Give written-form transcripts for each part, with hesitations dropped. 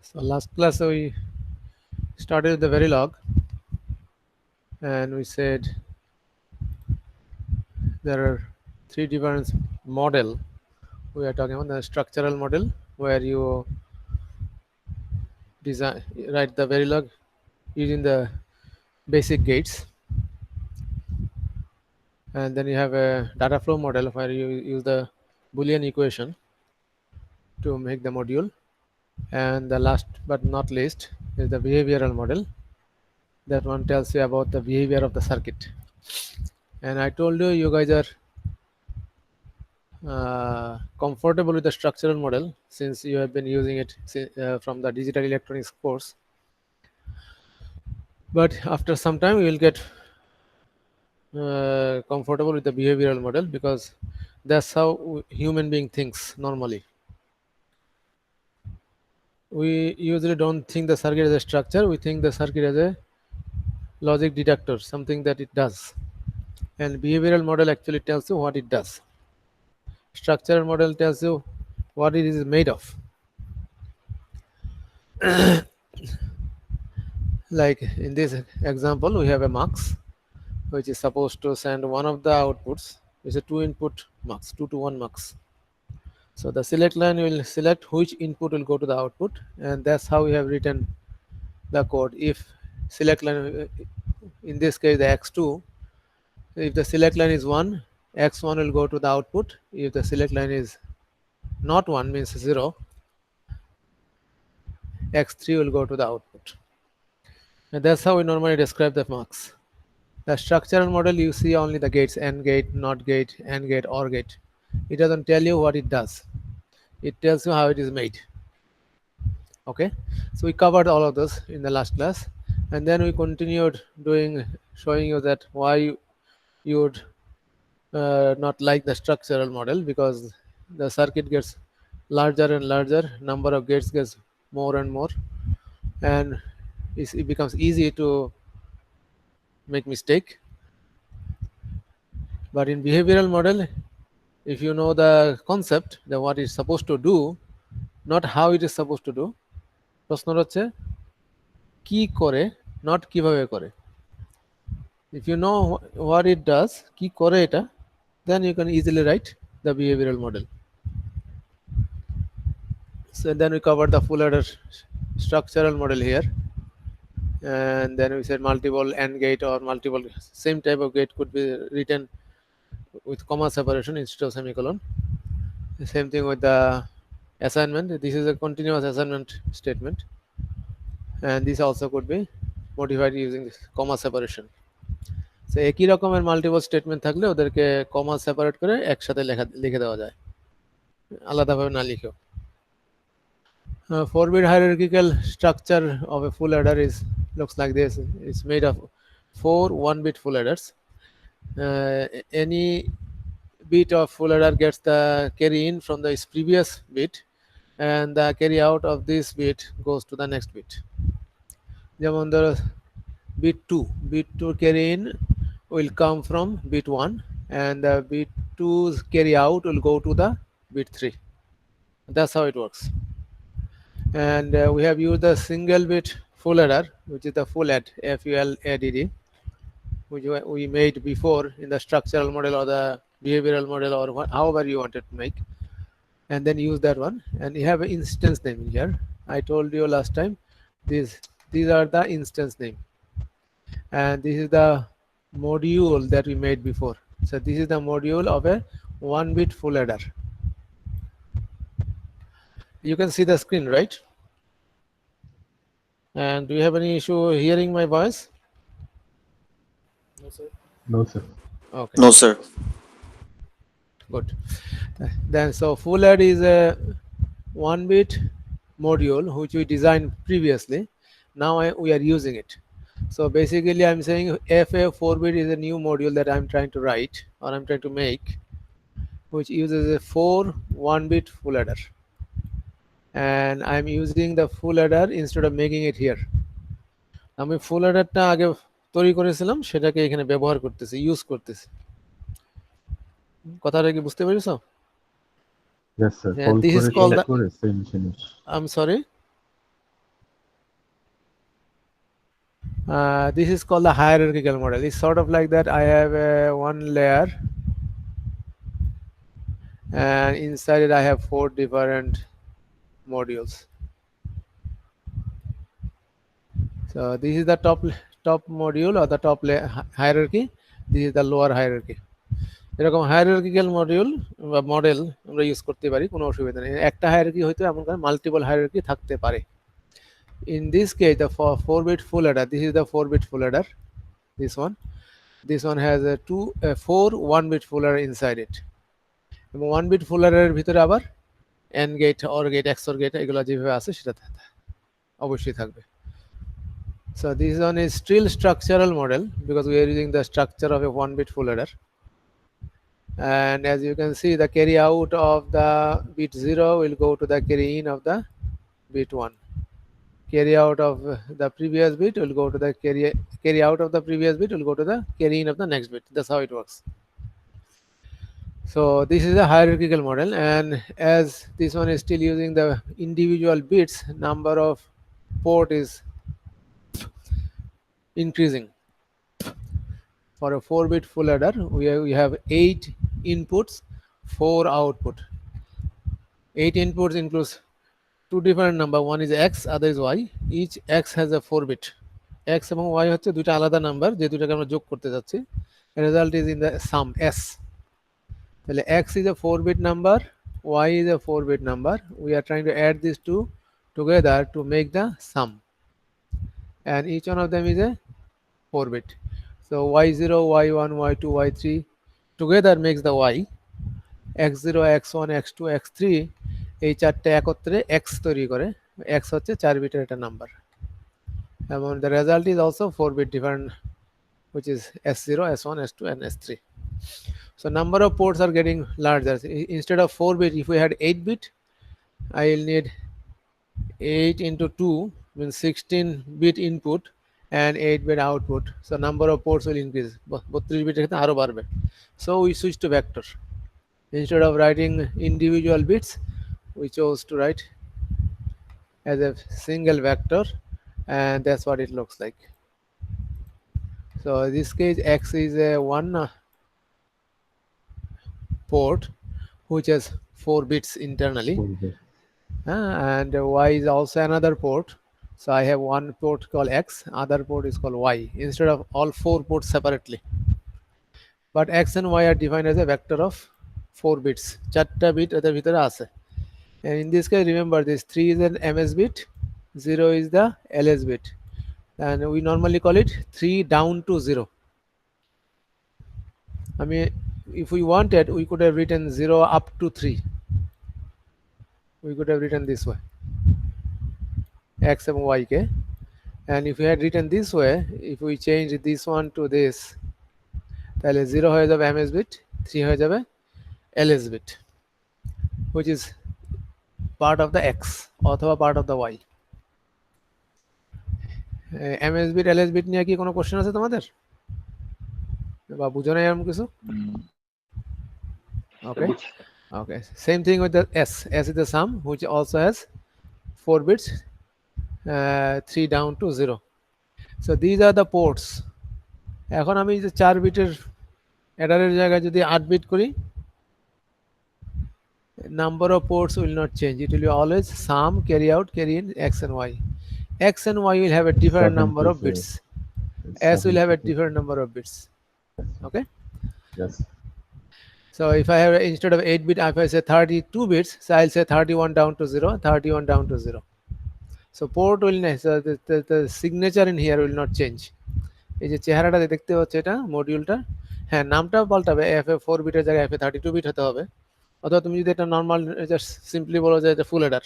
So last class we started with the Verilog, and we said there are three different model. We are talking about the structural model where you design write the Verilog using the basic gates, and then you have a data flow model where you use the Boolean equation to make the module, and the last but not least is the behavioral model. That one tells you about the behavior of the circuit. And I told you, you guys are comfortable with the structural model since you have been using it from the digital electronics course. But after some time, you will get comfortable with the behavioral model because that's how human being thinks normally. We usually don't think the circuit as a structure, we think the circuit as a logic detector, something that it does. And behavioral model actually tells you what it does. Structural model tells you what it is made of. Like in this example, we have a mux which is supposed to send one of the outputs. It's a 2-input mux, 2 to 1 mux. So the select line will select which input will go to the output, and that's how we have written the code. If select line, in this case the x2, if the select line is 1, x1 will go to the output. If the select line is not 1, means 0, x3 will go to the output. And that's how we normally describe the mux. The structural model, you see only the gates, AND gate, NOT gate, AND gate, OR gate. It doesn't tell you what it does. It tells you how it is made. Okay, so we covered all of this in the last class, and then we continued showing you that why you would not like the structural model, because the circuit gets larger and larger, number of gates gets more and more, and it becomes easy to make mistake. But in behavioral model, if you know the concept, then what it's supposed to do, not how it is supposed to do. প্রশ্ন হচ্ছে কি করে, not কিভাবে করে. If you know what it does, কি করে এটা, then you can easily write the behavioral model. So then we covered the full adder structural model here, and then we said multiple AND gate or multiple same type of gate could be written with comma separation instead of semicolon. Same thing with the assignment. This is a continuous assignment statement, and this also could be modified using comma separation. So একই রকমের multiple statement থাকলে ওদেরকে কমা separate করে একসাথে লিখে দেওয়া যায়, আলাদাভাবে না লিখেও. 4-bit hierarchical structure of a full adder looks like this. It's made of 4 1-bit full adders. Any bit of full adder gets the carry in from the previous bit, and the carry out of this bit goes to the next bit. যেমন ধরো bit 2 carry in will come from bit 1, and the bit 2's carry out will go to the bit 3. That's how it works. And we have used the single bit full adder, which is the full add, FULADD, which we made before in the structural model or the behavioral model, or however you wanted to make, and then use that one. And you have an instance name here. I told you last time, these are the instance name, and this is the module that we made before. So this is the module of a 1-bit full adder. You can see the screen, right? And do you have any issue hearing my voice? No, sir. No, sir. Okay. No, sir. Good. Then so full add is a 1-bit module which we designed previously. Now we are using it. So basically I'm saying FA 4-bit is a new module that I'm trying to write, or I'm trying to make, which uses a 4 1-bit full adder, and I'm using the full adder instead of making it here. আমি ফুল অ্যাডারটা আগে তৈরি করেছিলাম, সেটাকে এখানে ব্যবহার করতেছি, use করতেছি. কথাটা কি বুঝতে পেরেছো? Yes, sir. And this is called the, same finish. I'm sorry? This is called the hierarchical model. It's sort of like that. I have one layer, and inside it I have 4 different modules. So this is the top module or the top hierarchy. This is the lower hierarchy. এরকম hierarchical module বা model আমরা use করতে পারি, কোনো অসুবিধা নেই। একটা hierarchy হয়তো এমন করে মাল্টিপল হায়ারার্কি থাকতে পারে। In this case, the 4-bit full adder, this is the 4-bit full adder. This one has a 4 1-bit full adder inside it. এবং 1-bit full adder এর ভিতরে আবার AND gate, OR gate, XOR gate এগুলো যেভাবে আছে সেটা অবশ্যই থাকবে। So this one is still structural model because we are using the structure of a 1-bit full adder. And as you can see, the carry out of the bit 0 will go to the carry in of the bit 1. Carry out of the previous bit will go to the carry out of the previous bit will go to the carry in of the next bit. That's how it works. So this is a hierarchical model, and as this one is still using the individual bits, number of port is increasing. For a 4-bit full adder, we have 8 inputs, 4 output. 8 inputs includes 2 different number, one is x, other is y. Each x has a 4-bit. x এবং y হচ্ছে দুটো আলাদা number, যে দুটোকে আমরা যোগ করতে যাচ্ছি। Result is in the sum s. তাহলে x is a 4-bit number, y is a 4-bit number. We are trying to add these two together to make the sum, and each one of them is a 4-bit. So y0, y1, y2, y3 together makes the y. x0, x1, x2, x3 এই চারটে একত্রে x তৈরি করে। x হচ্ছে 4 বিটের একটা number, এবং the result is also 4-bit different, which is s0, s1, s2 and s3. So number of ports are getting larger. Instead of 4-bit, if we had 8-bit, I will need 8 into 2 means 16-bit input and 8-bit output. So number of ports will increase. 32 bit ক্ষেত্রে আরো বাড়বে. So we switch to vector. Instead of writing individual bits, we chose to write as a single vector, and that's what it looks like. So in this case, x is a 1 port which has 4 bits internally, and y is also another port. So I have one port called x, other port is called y, instead of all 4 ports separately. But x and y are defined as a vector of 4 bits. 4টা bit এদের ভিতরে আছে, and in this case remember this 3 is an ms bit, 0 is the ls bit, and we normally call it 3 down to 0. I mean, if we wanted, we could have written 0 up to 3. We could have written this way, x and y ke, and if we had written this way, if we change this one to this, তাহলে 0 হয়ে যাবে ms bit, 3 হয়ে যাবে ls bit, which is part of the x অথবা part of the y. ms bit ls bit নিয়ে কি কোনো question আছে তোমাদের, বা বুঝো না এরকম কিছু? Okay, same thing with the s. S is the sum, which also has 4 bits, 3 down to 0. So these are the ports. এখন আমি যে 4 বিটের অ্যাডারের জায়গায় যদি 8 বিট করি, number of ports will not change. It will be always sum, carry out, carry in, x and y. X and y will have a different number of bits. S will have a different number of bits. Okay? Yes. So if I have, instead of 8 bit, if I say 32 bits, so I'll say 31 down to 0, 31 down to 0. So port will not, so the signature in here will not change. এই যে চেহারাটা দেখতে পাচ্ছ এটা মডিউলটা, হ্যাঁ নামটাও পাল্টাবে, FA4 বিটের জায়গায় FA32 বিট হতে হবে, অথবা তুমি যদি এটা নর্মাল জাস্ট সিম্পলি বলো যে এটা ফুল হেডার,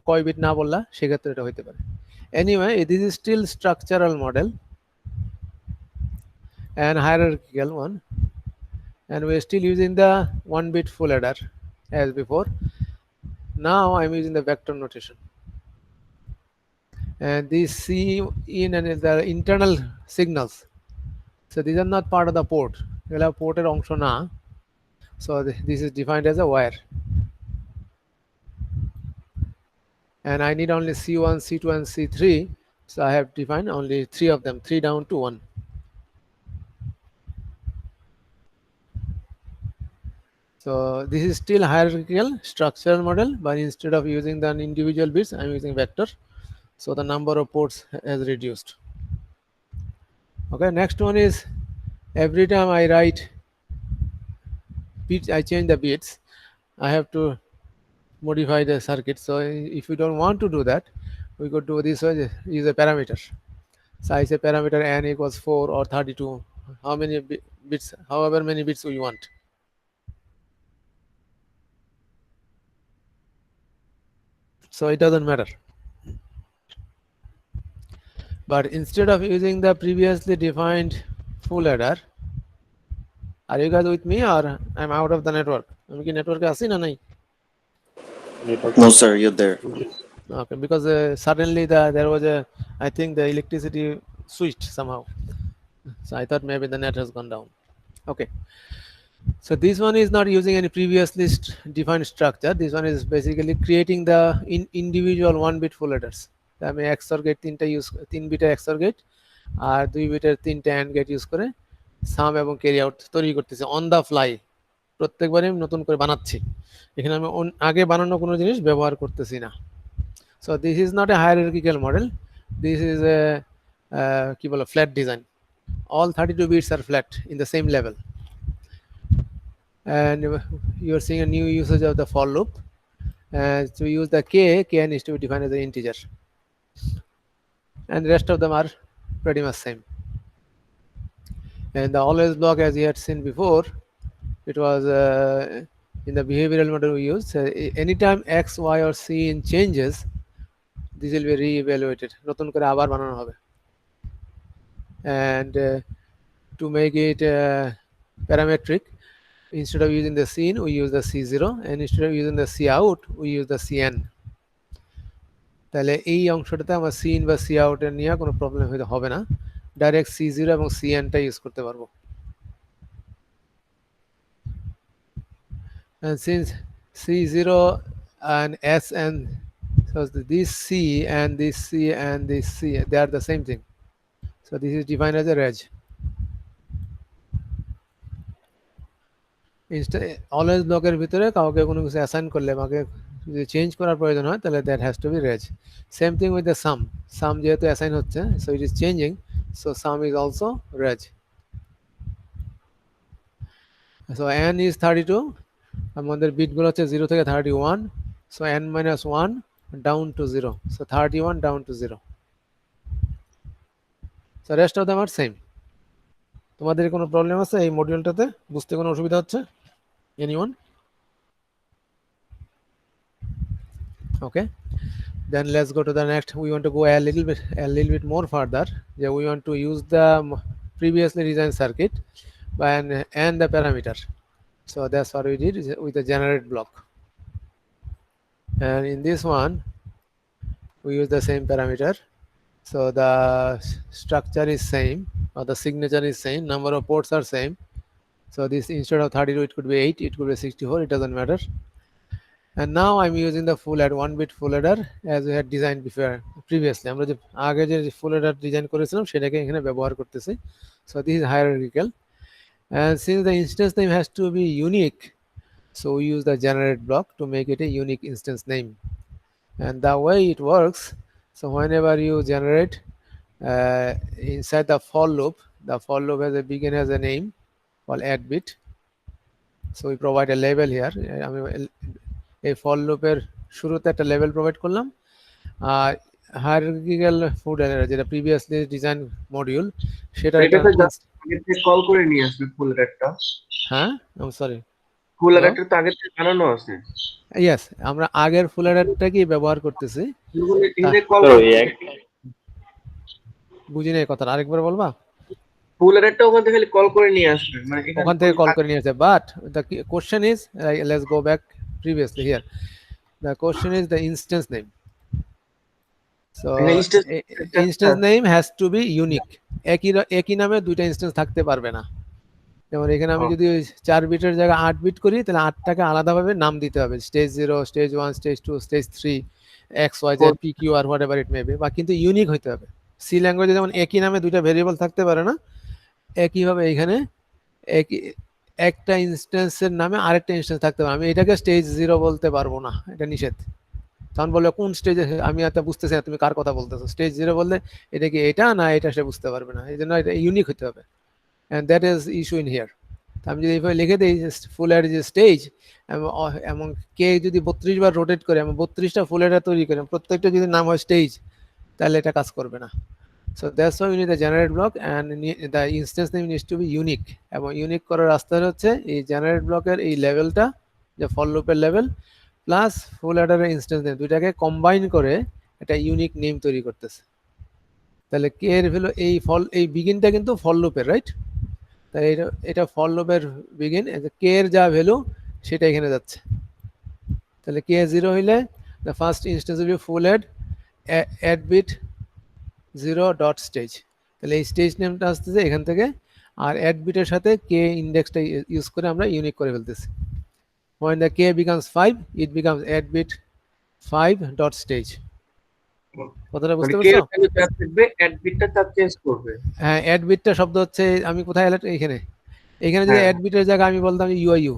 কয় বিট না বললা সেক্ষেত্রে এটা হতে পারে। Anyway, this is still structural model and hierarchical one, and we're still using the 1-bit full adder as before. Now I'm using the vector notation, and these C in and the internal signals, so these are not part of the port, এগুলা পোর্টের অংশ না, so this is defined as a wire, and I need only C1, C2 and C3, So I have defined only 3 of them, 3 down to 1. So this is still hierarchical structural model, but instead of using the individual bits, I'm using vector. So the number of ports has reduced. Okay, next one is every time I write bits, I change the bits, I have to modify the circuit. So if you don't want to do that, we could do this way, use a parameter. So I say parameter n equals 4 or 32, how many bits, however many bits we want. So it doesn't matter. But instead of using the previously defined full adder, are you guys with me or I'm out of the network? আমি কি নেটওয়ার্কে আছি না নাই? No, sir, you're there. Okay, because suddenly there was a, I think the electricity switched somehow. So I thought maybe the net has gone down. Okay. So this one is not using any previously defined structure. This one is basically creating the individual 1-bit full adders. আমি XOR gate 3টা use 3 বিটের XOR gate আর 2 বিটের 3টা AND gate use করে সাম এবং carry out তৈরি করতেছি on the fly. প্রত্যেকবারই নতুন করে বানাচ্ছি, এখানে আমি আগে বানানো কোনো জিনিস ব্যবহার করতেছি না। So this is not a hierarchical model, this is a কি বলে flat design. All 32 bits are flat in the same level. And you are seeing a new usage of the for loop. To use the k needs to be defined as an integer, and the rest of them are pretty much same. And the always block, as you had seen before, it was in the behavioral model we used. Anytime x, y, or c in changes, this will be re-evaluated. নতুন করে আবার বানানো হবে। And to make it parametric, instead of using the cin, we use the c0, and instead of using the cout, we use the cn. তাহলে এই অংশটাতে আমার scene বা C আউটের নিয়ে কোনো প্রবলেম হয়তো হবে না, ডাইরেক্ট c0 এবং cnটা ইউজ করতে পারবো। And since c0 and s and so this c and this c and this c, they are the same thing. So this is defined as a reg. Always ব্লকের ভিতরে কাউকে কোনো কিছু assign করলে আমাকে যদি চেঞ্জ করার প্রয়োজন হয় তাহলে that has to be raise. Same thing with the sum, sum যেহেতু অ্যাসাইন হচ্ছে so it is changing, so sum is also raise. So n is 32, আমাদের বিটগুলো হচ্ছে 0 থেকে 31, so n minus 1 down to 0, so 31 down to 0। So rest of them are same. তোমাদের কোনো problem আছে এই মডিউলটাতে, বুঝতে কোনো অসুবিধা হচ্ছে? Anyone? Okay, then let's go to the next. We want to go a little bit more further. Yeah, we want to use the previously designed circuit and the parameter. So that's what we did with the generate block. And in this one, we use the same parameter. So the structure is same, or the signature is same, number of ports are same. So this, instead of 32, it could be 8, it could be 64, it doesn't matter. And now I'm using the full add 1-bit full adder as we had designed before previously. আমরা যে আগে যে full adder design করেছিলাম সেটাকে এখানে ব্যবহার করতেছি। So this is hierarchical, and since the instance name has to be unique, so we use the generate block to make it a unique instance name. And the way it works, so whenever you generate inside the for loop has a begin as a name called add bit. So we provide a label here. আমি এই for লুপের শুরুতে একটা level provide করলাম, আর hierarchical ফুল Eder যেটা previously design module সেটা call করে নিয়ে আসবে ফুল অ্যাডারটা। হ্যাঁ, আই এম সরি, ফুল অ্যাডারটা তো আগে থেকে বানানো আছে। ইয়েস, আমরা আগের ফুল অ্যাডারটাকেই ব্যবহার করতেছি। বুঝি না এই কথাটা, আরেকবার বলবা? ফুল অ্যাডারটা ওখান থেকে কল করে নিয়ে আসবে, মানে ওখান থেকে কল করে নিয়ে আসবে। But the question is, let's go back previously here. The question is the instance name. So instance name has to be unique. একই নামে দুইটা ইনস্ট্যান্স থাকতে পারবে না। যেমন এখানে আমি যদি 4 বিটের জায়গায় 8 বিট করি তাহলে 8টাকে আলাদাভাবে নাম দিতে হবে, stage 0, stage 1, stage 2, stage 3, x y z p q r whatever it may be, বা কিন্তু ইউনিক হতে হবে। সি ল্যাঙ্গুয়েজে যেমন একই নামে দুইটা ভেরিয়েবল থাকতে পারে না, একইভাবে এখানে একই একটা ইনস্ট্যান্সের নামে আরেকটা ইনস্ট্যান্স থাকতে পারে। আমি এটাকে স্টেজ 0 বলতে পারবো না, এটা নিষেধ। তখন বলবে কোন স্টেজে, আমি এত বুঝতেছি না তুমি কার কথা বলতেছো। স্টেজ 0 বললে এটা কি এটা না এটা সে বুঝতে পারবে না, এই জন্য এটা ইউনিক হতে হবে, and that is issue in here. আমি যদি এইভাবে লিখে দিই ফুল অ্যাডার ইজ স্টেজ, এবং কে যদি 32 বার রোটেট করে এবং 32টা ফুল অ্যাডার তৈরি করে প্রত্যেকটা যদি নাম হয় স্টেজ, তাহলে এটা কাজ করবে না। So that's why we need the generate block and the instance name needs to be unique, এবং ইউনিক করার রাস্তা হচ্ছে এই জেনারেট ব্লকের এই লেভেলটা, যে ফর লুপের লেভেল প্লাস ফুল অ্যাডারের ইনস্ট্যান্স নেম, দুইটাকে কম্বাইন করে একটা ইউনিক নেম তৈরি করতেছে। তাহলে কে এর ভ্যালু এই এই বিগিনটা কিন্তু ফর লুপের, রাইট? তাই এটা ফর লুপের বিগিন, কে এর যা ভ্যালু সেটা এখানে যাচ্ছে। তাহলে কে 0 হইলে the first instance will be full add bit 0 dot stage. তাহলে এই স্টেজ নেমটা আসতেছে এখান থেকে, আর অ্যাড বিটের সাথে কে ইন্ডেক্সটা ইউজ করে আমরা ইউনিক করে ফেলতেছি। when the k becomes 5 it becomes add bit 5 dot stage। কথাটা বুঝতে মানে কে পারছো? ভ্যালু যা থাকবে অ্যাড বিটটা তার চেঞ্জ করবে। হ্যাঁ, অ্যাড বিটটা শব্দ হচ্ছে, আমি কোথায় এলাম এখানে, এখানে যদি হ্যাঁ। অ্যাড বিটের জায়গায় আমি বলতাম ইউআইইউ,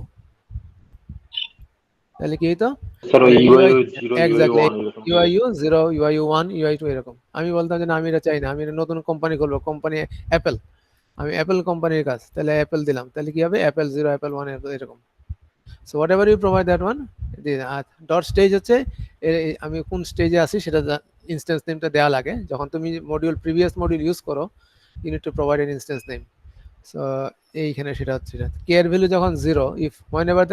তাহলে কি হতো? স্যার ওই ইউআইইউ 0 এক্স্যাক্টলি, ইউআইইউ 1 এরকম। ইউআইইউ 0 ইউআইইউ 1 ইউআই 2 এরকম। আমি বলতাম যে না আমি এটা চাই না, আমি একটা নতুন কোম্পানি খুলবো, কোম্পানি অ্যাপেল, আমি অ্যাপেল কোম্পানির কাজ, তাহলে অ্যাপেল দিলাম, তাহলে কি হবে অ্যাপেল 0 অ্যাপেল 1 এরকম। So whatever you provide that one, dot stage হচ্ছে আমি কোন স্টেজে আছি সেটা ইনস্ট্যান্স নেমটা দেওয়া লাগে। যখন তুমি মডিউল প্রিভিয়াস মডিউল ইউজ করো you need to provide an instance name. So এইখানে সেটা হচ্ছে কে এর ভ্যালু যখন 0, if whenever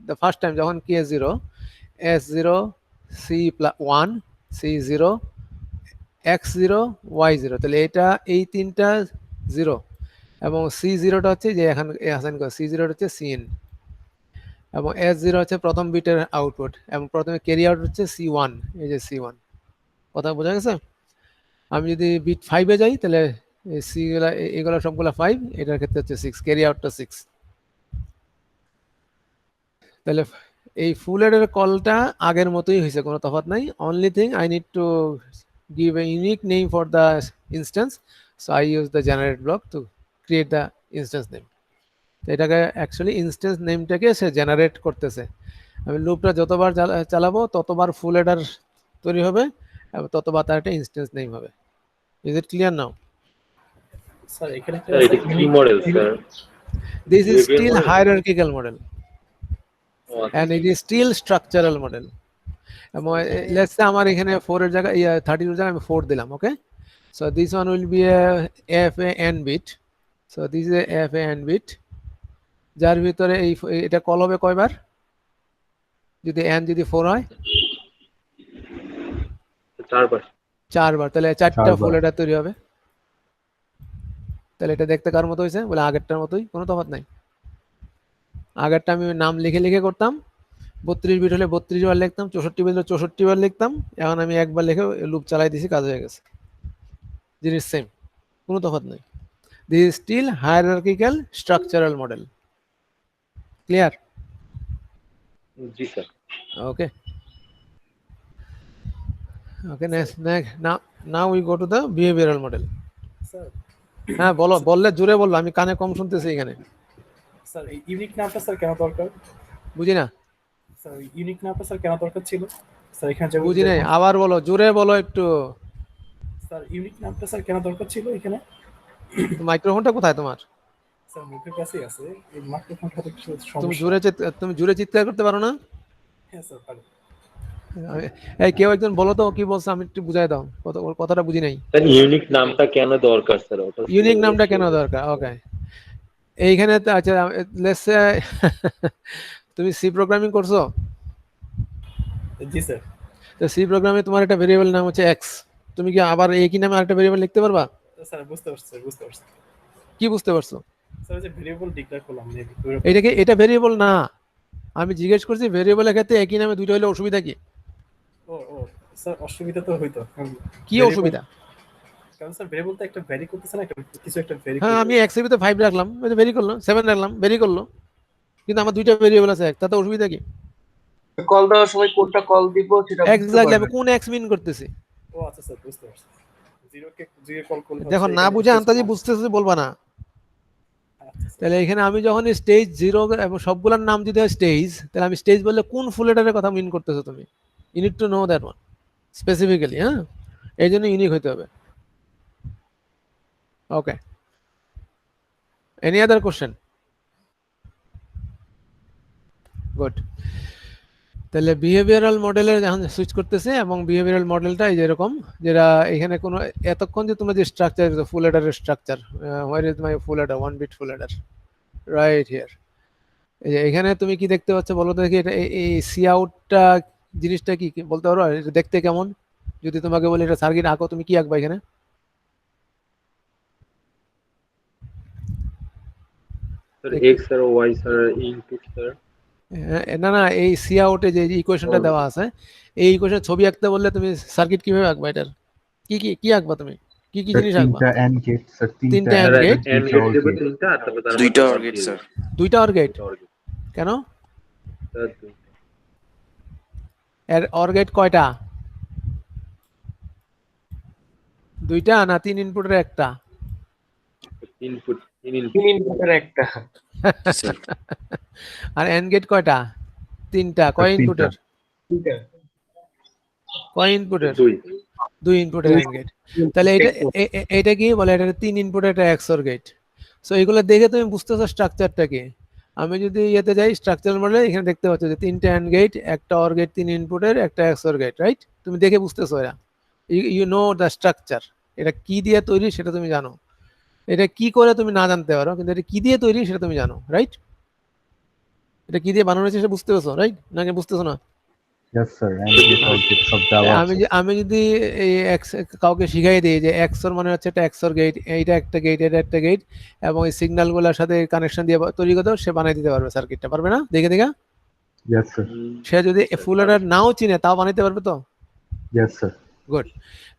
the first time যখন K 0 s0 c1 c0 x0 y0, তাহলে এটা এই তিনটা 0, এবং c0টা হচ্ছে যে এখানে অ্যাসাইন করে, c0 হচ্ছে cn, এবং s0 হচ্ছে প্রথম বিটের আউটপুট, এবং প্রথমে ক্যারি আউট হচ্ছে c1, এই যে c1। কথা বোঝা গেছে? আমি যদি বিট 5-এ যাই তাহলে সি গুলা এগুলো সবগুলো 5, এটার ক্ষেত্রে হচ্ছে 6, ক্যারি আউটটা 6। তাহলে এই ফুল অ্যাডার কলটা আগের মতোই হয়েছে, কোনো তফাৎ নাই। Only thing I need to give a unique name for the instance, so I use the generate block to create the instance name. তো এটাকে অ্যাকচুয়ালি ইনস্ট্যান্স নেমটাকে সে জেনারেট করতেছে। আমি লুপটা যতবার চালাবো ততবার ফুল অ্যাডার তৈরি হবে এবং ততবার তার একটা ইনস্ট্যান্স নেম হবে। Is it clear now? Sir এখানে স্যার এটা কি model sir? This is Behavior still model? hierarchical model ও আচ্ছা। and it is still structural model. Let's say আমার এখানে 4 এর জায়গায় 32 এর জায়গায় আমি 4 দিলাম, ওকে? So this one will be a FAN bit. So this is a FAN bit, যার ভিতরে এটা কল হবে কয়বার যদি n যদি 4 হয়? 4 বার। 4 বার, তাহলে 4টা 4 বার। ফুল অ্যাডার তৈরি হবে। তাহলে এটা দেখতে কার মতো হয়েছে? বলে আগেরটার মতোই, কোনো তফাৎ নাই। আগেরটা আমি নাম লিখে লিখে করতাম, 32 বিট হলে 32 বার লিখতাম, 64 বিট হলে 64 বার লিখতাম, এখন আমি একবার লিখে লুপ চালাই দিছি, কাজ হয়ে গেছে। জিনিস সেম, কোনো তফাৎ নাই। This is still hierarchical structural model. Clear? জি sir. Okay okay, next now we go to the behavioural model. Sir হ্যাঁ বলো, বললে জোরে বললো, আমি কানে কম শুনতেছি এখানে। স্যার এই ইউনিক নামটা স্যার কেন দরকার? বুঝি না, স্যার ইউনিক নামটা স্যার কেন দরকার ছিল? স্যার এখানে যে বুঝি নাই, আবার বলো, জোরে বলো একটু। স্যার ইউনিক নামটা স্যার কেন দরকার ছিল এখানে? মাইক্রোফোনটা কোথায় তোমার? স্যার মুখের কাছেই আছে, এই মাইক্রোফোনটা তো একটু তুমি সমস্যা। তুমি জোরে চিৎকার করতে পারো না? হ্যাঁ স্যার পারি। এই কেউ একজন বলো তো কি বলছে, আমি একটু বুঝাই দাও, ওর কথাটা বুঝি নাই। স্যার ইউনিক নামটা কেন দরকার স্যার? ওটা ইউনিক নামটা কেন দরকার? ওকে, এইখানে তো আচ্ছা লেটস সে তুমি সি প্রোগ্রামিং করছো, জি স্যার। তো সি প্রোগ্রামে তোমার একটা ভেরিয়েবল নাম হচ্ছে এক্স, তুমি কি আবার একই নামে আরেকটা ভেরিয়েবল লিখতে পারবা? স্যার বুঝতে পারছি স্যার, বুঝতে পারছি। কি বুঝতে পারছো? স্যার যে ভেরিয়েবল ডিক্লেয়ার করলাম মেবি। এটা ভেরিয়েবল না, আমি জিজ্ঞেস করছি ভেরিয়েবলের ক্ষেত্রে একই নামে দুইটা হলে অসুবিধা কি? ও স্যার অসুবিধা তো হইতো। কি অসুবিধা? কারণ স্যার ভেরিয়েবল তো একটা ভ্যারি করতেছে না, একটা কিছু একটা ভ্যারি। হ্যাঁ, আমি এক্স এর ভিতরে 5 রাখলাম, এটা ভেরি করলো, 7 রাখলাম, ভেরি করলো, কিন্তু আমার দুইটা ভেরিয়েবল আছে, তাতে অসুবিধা কি? কল দেওয়ার সময় কোনটা কল দিব সেটা বুঝতে এক্স্যাক্টলি, আমি পারবেন। কোন এক্স মিন করতেছি। ও আচ্ছা স্যার বুঝতে পারছি। জিরো কল করলে দেখো হচ্ছে না এখানে বুঝে stage আন্তাজি one। বুঝতেছি বলবা না। আচ্ছা, তাহলে এখানে আমি যখন স্টেজ 0 এবং সবগুলোর নাম যদি হয় স্টেজ, তাহলে আমি স্টেজ বললে কোন ফুল এডারের কথা মিন করতেছো তুমি? You need to know that one specifically. হ্যাঁ, এই জন্য ইউনিক হইতে হবে। Okay, any other question? Good. তাহলে বিহেভিয়ারাল মডেলের যখন সুইচ করতেছে, এবং বিহেভিয়ারাল মডেলটা এই যেরকম, যেটা এখানে কোনো এতক্ষণ যে তোমরা যে স্ট্রাকচার, ফুল এডারের structure, where is my full adder, 1 bit full adder, right here. এই যে এখানে তুমি কি দেখতে পাচ্ছ বলো তো দেখি, এটা এই সি আউটটা জিনিসটা কি কি বলতে পারো? এটা দেখতে কেমন? যদি তোমাকে বলি এটা সার্কিট আঁকো, তুমি কি আঁকবা এখানে? স্যার এক্স আর ওয়াই স্যার ইনপুট স্যার। না না, এই সি আউটে যে ইকুয়েশনটা দেওয়া আছে, এই ইকুয়েশনের ছবি আঁকতে বললে তুমি সার্কিট কিভাবে আঁকবা? এটার কি কি কি আঁকবা তুমি? কি কি স্যার জিনিস আঁকবা? তিনটা এন্ড গেট, স্যার তিনটা তিনটা AND and gate, gate, and দুইটা গেট অর দেবো গেট। তিনটা, আর তারপরে তার দুইটা মধ্যে OR OR gate, দিয়ে স্যার। দেবো। দুইটা অর গেট। দুইটা OR gate, কেন? স্যার দুইটা। এর অর গেট কয়টা? দুইটা না তিন ইনপুটের একটা? ইনপুট তিন ইনপুট ইনপুটের একটা। স্যার আর এন্ড গেট কয়টা? তিনটা। কয় তিনটা। ইনপুটের? দুইটা। কয় ইনপুটের? দুই। দুই ইনপুটের এন্ড গেট। তাহলে এটা এটা কি বলে? এটা তিন ইনপুটের একটা এক্সঅর গেট। সো এগুলো দেখে তুমি বুঝতেছো স্ট্রাকচারটা কি। আমি যদি ইয়েতে যাই স্ট্রাকচার মডেলে, এখানে দেখতে পাচ্ছ যে তিনটা এন্ড গেট, একটা অর গেট, তিন ইনপুটের একটা এক্সঅর গেট, রাইট? তুমি দেখে বুঝতেছো এরা, ইউ নো দ্য স্ট্রাকচার। এটা কি দিয়ে তৈরি সেটা তুমি জানো। এটা কি করে তুমি না জানতে পারো, কিন্তু এটা কি দিয়ে তৈরি সেটা তুমি জানো, রাইট? এটা কি দিয়ে বানানো হয়েছে সেটা বুঝতে পারছো, রাইট? নাকি বুঝতেছো না? Yes sir, and gate or gate সব দেওয়া আছে। আমি যদি এই কাউকে শিখাই দিই যে এক্সর মানে হচ্ছে একটা এক্সর গেট, এইটা একটা গেট, এটা একটা গেট, এবং এই সিগন্যালগুলোর সাথে কানেকশন দিয়ে তৈরি করতে, সে বানাই দিতে পারবে সার্কিটটা, পারবে না? দেখে দেখে ইয়েস স্যার, সে যদি ফুল অর্ডার নাও চিনে তাও বানাইতে পারবে তো? Yes sir. গুড।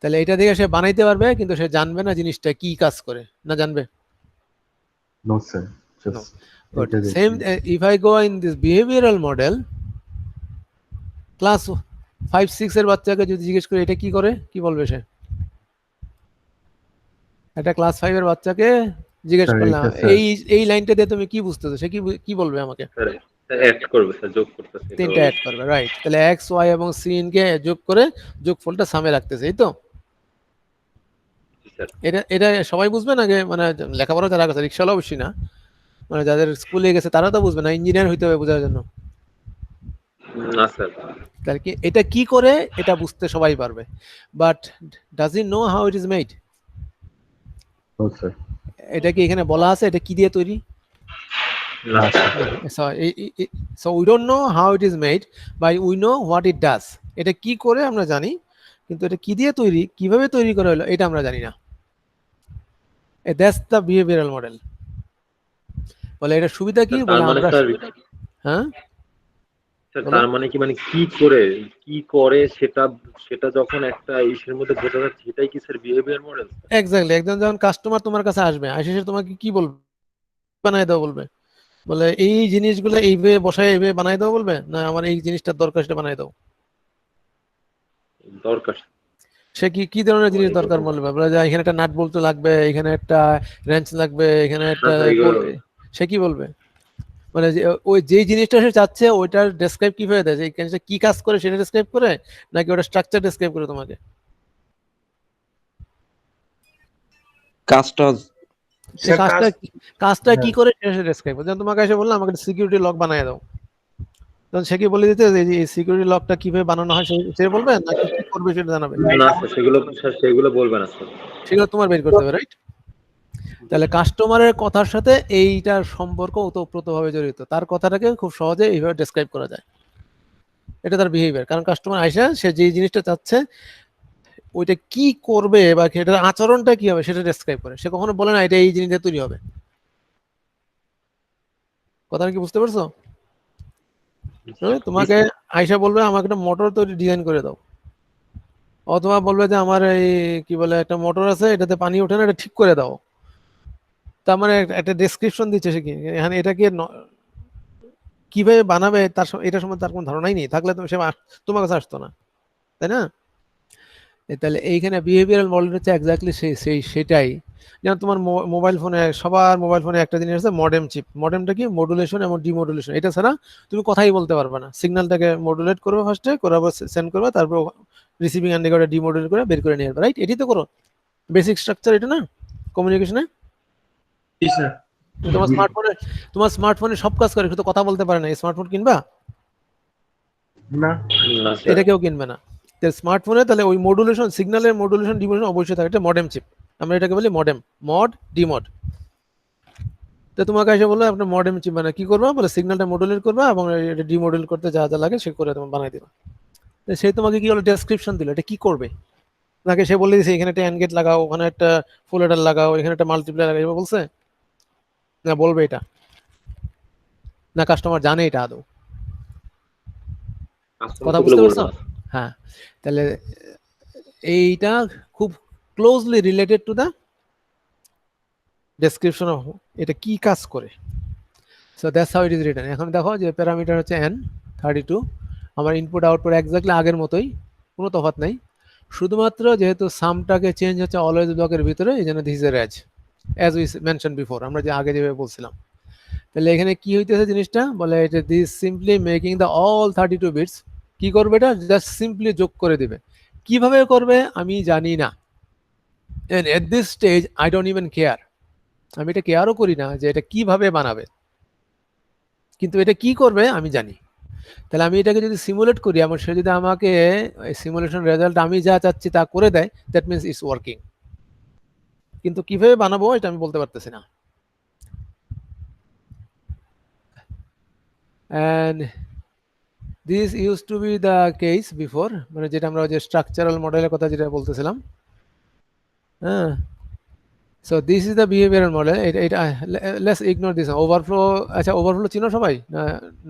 তাহলে এটা দেখে সে বানাইতে পারবে, কিন্তু সে জানবে না জিনিসটা কি কাজ করে, না জানবে? No sir, No. Just Good. Same, if I go in this behavioral model, class 5-6 এর বাচ্চাকে যদি জিজ্ঞেস করি এটা কি করে, কি বলবে সে? একটা ক্লাস 5 এর বাচ্চাকে জিজ্ঞেস Sir, করলাম এটা sir। এই লাইনটা দিয়ে তুমি কি বুঝতেছো, সে কি বলবে আমাকে? স্যার অ্যাড করবে স্যার, যোগ করতেছে। তিনটা অ্যাড করবে, রাইট? তাহলে এক্স ওয়াই এবং সিন কে যোগ করে যোগফলটা সামে রাখতেছে, এই তো? স্যার এটা এটা সবাই বুঝবে না? মানে লেখাপড়া যারা আছে, রিক্সাওয়ালা অবশ্যই না, মানে যাদের স্কুলে গেছে তারা তো বুঝবে না, ইঞ্জিনিয়ার হইতে হবে বোঝার জন্য। না স্যার। তাহলে কি এটা কি করে এটা বুঝতে সবাই পারবে, but does he know how it is made? No sir. এটা কি এখানে বলা আছে এটা কি দিয়ে তৈরি? না So we don't know how it is made, but we know what it does. এটা কি করে আমরা জানি, কিন্তু এটা কি দিয়ে তৈরি, কিভাবে তৈরি করা হলো, এটা আমরা জানি না। That's the behavioral model. বলে এটা সুবিধা কি তার বলে মানে আমরা, স্যার, হ্যাঁ স্যার বলো। তার মানে কি, মানে কি করে সেটা যখন একটা ইসের মধ্যে বোঝা যাচ্ছে, এটাই কি স্যার বিহেভিয়ার মডেল? এক্স্যাক্টলি, একজন যখন কাস্টমার তোমার কাছে আসবে, সে তোমাকে কি বলবে? বানাই দাও বলবে? বলে এই জিনিসগুলো এইভাবে বসায় এইভাবে বানাই দাও বলবে, না আমার এই জিনিসটার দরকার সেটা বানাই দাও? দরকার। সে কি ধরনের জিনিস দরকার বলবে? বলে যে এখানে একটা নাট বল্টু লাগবে, এখানে একটা রেঞ্চ লাগবে, এখানে একটা সে কি বলবে? মানে ওই যে জিনিসটা সে চাচ্ছে ওইটার ডেসক্রাইব কিভাবে দেয়, যে এই জিনিসটা কি কাজ করে সেটা ডেসক্রাইব করে, নাকি ওটা স্ট্রাকচার ডেসক্রাইব করে তোমাকে? কাজটা সে কাজটা কি করে সেটা ডেসক্রাইব করে। যেমন তোমাকে এসে বললাম আমাকে সিকিউরিটি লক বানিয়ে দাও, তখন সে কি বলে দিতে যে এই সিকিউরিটি লকটা কিভাবে বানানো হয় সে বলবে, নাকি কি করবে সেটা জানাবে? না স্যার, সেগুলো বলবে না স্যার। সেগুলো তোমার বের করতে হবে, রাইট? তাহলে কাস্টমারের কথার সাথে এইটার সম্পর্ক ওতপ্রোতভাবে জড়িত, তার কথাটাকে খুব সহজে এইভাবে ডেসক্রাইব করা যায়। এটা তার বিহেভিয়ার, কারণ কাস্টমার আইসা সে যে জিনিসটা চাচ্ছে ওইটা কি করবে বা এটার আচরণটা কি হবে সেটা ডেসক্রাইব করে। সে কখনো বলে না এটা এই জিনিস দিয়ে তৈরি হবে। কথাটা কি বুঝতে পারছো? তোমাকে আইসা বলবে আমাকে একটা মোটর তৈরি ডিজাইন করে দাও, অথবা বলবে যে আমার এই কি বলে একটা মোটর আছে এটাতে পানি ওঠে না, এটা ঠিক করে দাও। তার মানে একটা ডেসক্রিপশন দিচ্ছে সে কি, এখানে এটাকে কিভাবে বানাবে তার এটা সম্বন্ধে তার কোনো ধারণাই নেই, থাকলে তুমি সে তোমার কাছে আসতো না, তাই না? তাহলে এইখানে বিহেভিয়ারাল মডেল হচ্ছে এক্স্যাক্টলি সেটাই। যেমন তোমার মোবাইল ফোনে, সবার মোবাইল ফোনে একটা জিনিস আছে, মডেম চিপ। মডেমটা কি? মডুলেশন এবং ডিমডুলেশন। এটা ছাড়া তুমি কথাই বলতে পারবে না। সিগন্যালটাকে মডুলেট করবে ফার্স্টে, করে আবার সেন্ড করবে, তারপর রিসিভিং এন্ডে করে ডিমডুলেট করে বের করে নিয়ে আসবে, রাইট? এটাই তো করো বেসিক স্ট্রাকচার, এটা না কমিউনিকেশনে? তোমার স্মার্টফোনে সব কাজ করে, শুধু কথা বলতে পারে না। স্মার্টফোন কিনবা? না, না এটা স্যার। কেউ কিনবে না। স্মার্টফোনে তাহলে ওই মডুলেশন, সিগন্যালের মডুলেশন ডিমোডুলেশন অবশ্যই থাকে। এটা মডেম চিপ, আমরা এটাকে বলি মডেম, মড ডিমড। তো তোমাকে এসে বললো আপনার মডেম চিপ মানে কি করবা, বলে সিগন্যালটা মডুলেট করবা এবং এটা ডিমডুলেট করতে যা যা লাগে সে করে তোমার বানাই দিবা। তো সে তোমাকে কি হলো, ডেসক্রিপশন দিল এটা কি করবে। নাকি সে বলে দিছে এখানে একটা অ্যান্ড গেট লাগাও, ওখানে একটা ফুল হেডার লাগাও, এখানে একটা মাল্টিপ্লাই লাগাও, এভাবে বলছে? না বলবে এটা? না কাস্টমার জানে এটা আদৌ? কথা বুঝতে পারছো? হ্যাঁ, তাহলে এইটা খুব closely related to the description of এটা কি কাজ করে। So that's how it is written. এখন দেখো যে প্যারামিটার হচ্ছে n 32, আমার ইনপুট আউটপুট এক্স্যাক্টলি আগের মতোই, কোনো তফাৎ নাই। শুধুমাত্র যেহেতু সামটাকে চেঞ্জ হচ্ছে অলওয়েজ ব্লকের ভিতরে, এই জন্য this is as we mention before, আমরা যে আগে যেভাবে বলছিলাম। তাহলে এখানে কি হইতেছে জিনিসটা, বলে এটা this simply making the all 32 bits. কি করবে এটা? জাস্ট সিম্পলি যোগ করে দিবে। কিভাবে করবে আমি জানি না, and at this stage I don't even care, আমি এটা কেয়ারও করি না যে এটা কিভাবে বানাবে, কিন্তু এটা কি করবে আমি জানি। তাহলে আমি এটাকে যদি সিমুলেট করি, আমার সে যদি আমাকে সিমুলেশন রেজাল্ট আমি যা চাচ্ছি তা করে দেয়, দ্যাট মিনস ইটস ওয়ার্কিং। কিন্তু কিভাবে বানাবো এটা আমি বলতে পারতেছি না। and this used to be the case before, মানে যেটা আমরা যে স্ট্রাকচারাল মডেলের কথা যেটা বলতেছিলাম। হ্যাঁ, so this is the behavioural model. এটা লেটস ইগনোর দিস ওভারফ্লো। আচ্ছা, ওভারফ্লো চিনো সবাই?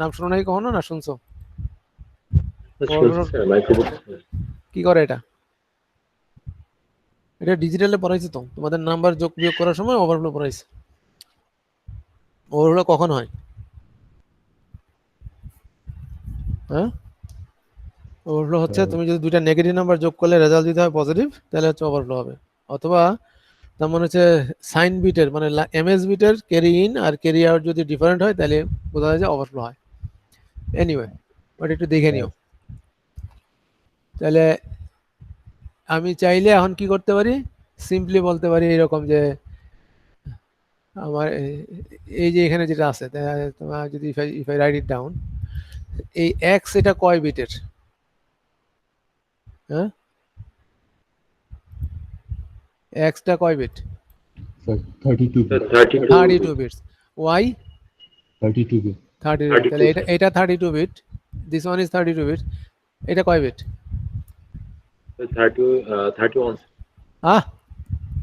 নাম শুনো নাই কখনো, না শুনছো? কি করে এটা? এটা ডিজিটালে পড়াইছে তো, তোমাদের নাম্বার যোগ বিয়োগ করার সময় ওভারফ্লো পড়াইছে। ওভারফ্লো কখন হয়? হ্যাঁ, ওভারফ্লো হচ্ছে তুমি যদি দুইটা নেগেটিভ নাম্বার যোগ করলে রেজাল্ট দিতে হয় পজিটিভ, তাহলে হচ্ছে ওভারফ্লো হবে। অথবা তার মানে হচ্ছে সাইন বিটের মানে এমএস বিটের ক্যারি ইন আর ক্যারি আউট যদি ডিফারেন্ট হয়, তাহলে বোঝা যায় যে ওভারফ্লো হয়। এনিওয়ে, বাট একটু দেখে নিও। তাহলে আমি চাইলে এখন কি করতে পারি, সিম্পলি বলতে পারি এরকম যে আমার এই যে এখানে যেটা আছে, তোমার যদি if I write it down, এই এক্স এটা কয় বিটের? হ্যাঁ, এক্সটা কয় bit? sir, 32 bit. 32 bits. Y 32 bit. 32। তাহলে এটা 32 bit, this one is 32 bit. এটা কয় বিট? 31।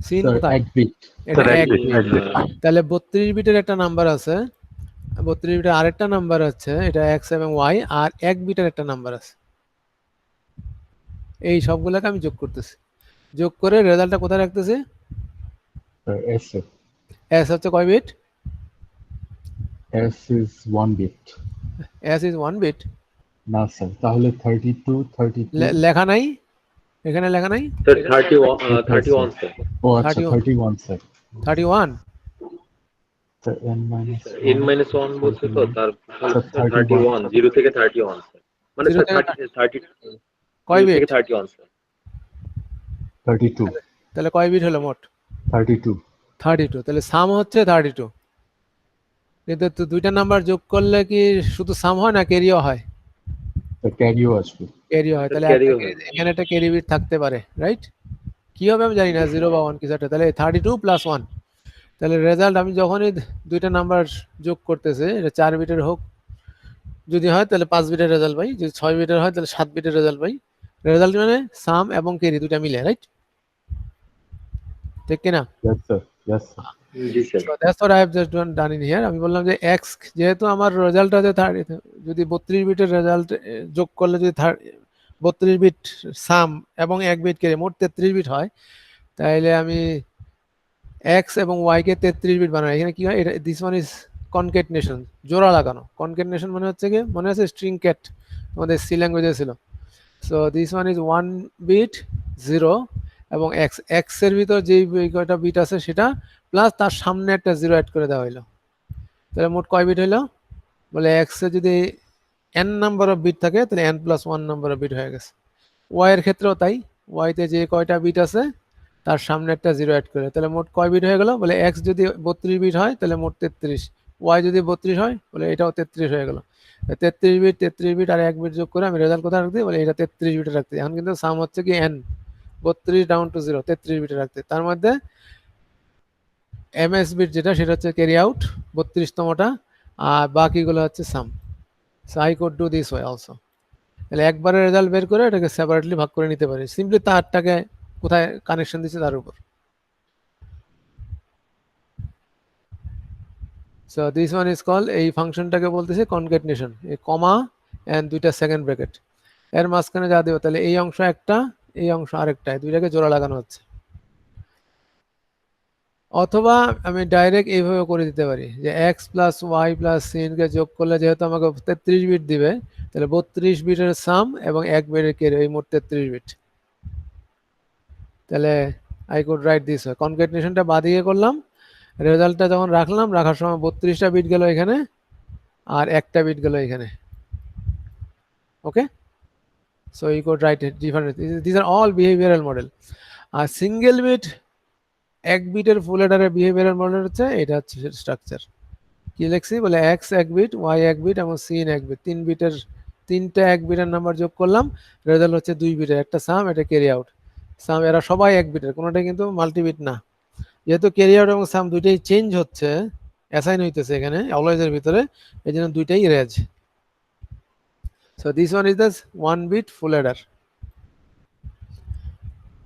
সিন Sir, কোথায়? 8 bit. এটা Sir, 1 8 bit. বিট। 8 bit. তাহলে 32 বিটের একটা নাম্বার আছে, 32 বিটের আরেকটা নাম্বার আছে, এটা এক্স এবং ওয়াই, আর 1 বিটের একটা নাম্বার আছে। এই সবগুলোকে আমি যোগ করতেছি, যোগ করে রেজাল্টটা কোথায় রাখতেছি? Sir, S, sir. এস হচ্ছে কয় bit? S is 1 bit. S is 1 bit. না স্যার, তাহলে 32 লেখা নাই এখানে, লেখা নাই। Sir 31 sir. ও আচ্ছা 31 স্যার। 31 স্যার n-1 বলছে তো, তার স্যার, 31 0 থেকে 31 স্যার, মানে Zero স্যার থেকে 30 কয় 0 বিট? থেকে 31 স্যার। 32 তাহলে কয় বিট হলো মোট? 32 32। তাহলে সাম হচ্ছে 32। কিন্তু দুইটা নাম্বার যোগ করলে কি শুধু সাম হয় না ক্যারিও হয়? স্যার ক্যারিও আসবে। ক্যারি হয়। তাহলে carry এখানে একটা ক্যারি বিট থাকতে পারে, রাইট? কি হবে আমি জানি না, 0 বা 1 কিছু একটা। তাহলে 32 প্লাস 1, তাহলে রেজাল্ট আমি যখনই দুইটা নাম্বার যোগ করতেছে, এটা 4 বিটের হোক যদি হয় তাহলে 5 বিটের রেজাল্ট পাই, যদি 6 বিটের হয় তাহলে 7 বিটের রেজাল্ট পাই। রেজাল্ট মানে সাম এবং ক্যারি দুইটা মিলে, রাইট? ঠিক কিনা? Yes sir, yes sir. G sir. So that's what I have just done in here. আমি বললাম যে x যেহেতু আমার রেজাল্ট আছে যদি 32 বিটের রেজাল্ট যোগ করলে যদি 32 বিট সাম এবং 1 বিট ক্যারি মোট 33 বিট হয়, তাহলে আমি x এবং y কে 33 বিট বানাই। এখানে কি হয়, এটা দিস ওয়ান ইজ কনক্যাটনেশন, জোড়া লাগানো। কনক্যাটনেশন মানে হচ্ছে কি, মনে আছে স্ট্রিং ক্যাট আমাদের সি ল্যাঙ্গুয়েজে ছিল। So this one is 1 bit 0 এবং x এর ভিতর যেই কয়টা বিট আছে সেটা প্লাস তার সামনে একটা 0 অ্যাড করে দেওয়া হলো। তাহলে মোট কয় বিট হলো? বলে x এ যদি n নাম্বার অফ বিট থাকে তাহলে n plus 1 number of bit হয়ে গেছে। y এর ক্ষেত্রেও তাই, y তে যে কয়টা বিট আছে তার সামনে একটা 0 অ্যাড করে, তাহলে মোট কয় বিট হয়ে গেল? বলে x যদি 32 বিট হয় তাহলে মোট 33, y যদি 32 হয় বলে এটাও 33 হয়ে গেল। 33 বিট আর 1 বিট যোগ করে আমি রেজাল্ট কোথায় রাখতে? বলে এটা 33 বিটে রাখতে। এখন কিন্তু সাম হচ্ছে কি n 32 ডাউন টু 0 33 বিটে রাখতে। তার মধ্যে ms বিট যেটা সেটা হচ্ছে ক্যারি আউট 32তমটা, আর বাকিগুলো হচ্ছে sum. So I could do this way also. তাহলে একবারে রেজাল্ট বের করে এটাকে সেপারেটলি ভাগ করে নিতে পারি, সিম্পলি তারটাকে কোথায় কানেকশন দিচ্ছে তার উপর। So this one is call, এই ফাংশনটাকে বলতেছে কনক্যাটনেশন, এই কমা এন্ড দুইটা সেকেন্ড ব্র্যাকেট এর মাঝখানে যা দেবো, তাহলে এই অংশ একটা এই অংশ আরেকটা, দুইটাকে জোড়া লাগানো হচ্ছে। অথবা আমি ডাইরেক্ট এইভাবে করে দিতে পারি যে এক্স প্লাস ওয়াই প্লাস সিনকে যোগ করলে যেহেতু আমাকে 33 বিট দিবে, তাহলে 32 বিটের সাম এবং 1 বিটের ক্যারি, এই মোট 33 বিট। তাহলে I could write this way, কনক্যাটনেশনটা বাদিকে করলাম, রেজাল্টটা যখন রাখলাম রাখার সময় 32টা বিট গেল এখানে আর একটা বিট গেল এখানে। Okay, so you could write it different, this are all behavioural model. আর সিঙ্গেল বিট 1 বিটের ফুল অ্যাডারের বিহেভিয়ারাল মডেল হচ্ছে এটা, হচ্ছে স্ট্রাকচার। কি লিখছি? বলে এক্স 1 বিট, ওয়াই 1 বিট এবং সিন 1 বিট, 3 বিটের তিনটা 1 বিটের নাম্বার যোগ করলাম, রেজাল্ট হচ্ছে 2 বিটের, একটা সাম, এটা ক্যারি আউট। সাম এরা সবাই 1 বিটের, কোনোটাই কিন্তু মাল্টিবিট না। যেহেতু ক্যারি আউট এবং সাম দুইটাই চেঞ্জ হচ্ছে, অ্যাসাইন হইতেছে এখানে অলওয়েজের ভিতরে, এই জন্য দুইটাই reg. So this one is the 1 bit full adder,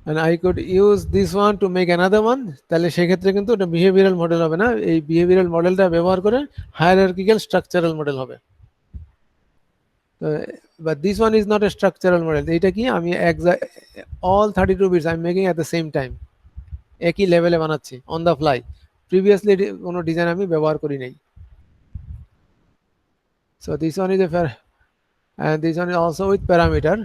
and I could use this one to make another one। তাহলে সেক্ষেত্রে কিন্তু এটা বিহেভিয়ারাল মডেল হবে না, এই বিহেভিয়ারাল মডেলটা ব্যবহার করে হায়ারার্কিক্যাল স্ট্রাকচারাল মডেল হবে। But this one is not a structural model, এটা কি আমি all 32 bits I'm making at the same time, একই লেভেলে বানাচ্ছি অন দা ফ্লাই, প্রিভিয়াসলি কোনো ডিজাইন আমি ব্যবহার করি নাই। So this one is a fair, and this one is also with parameter,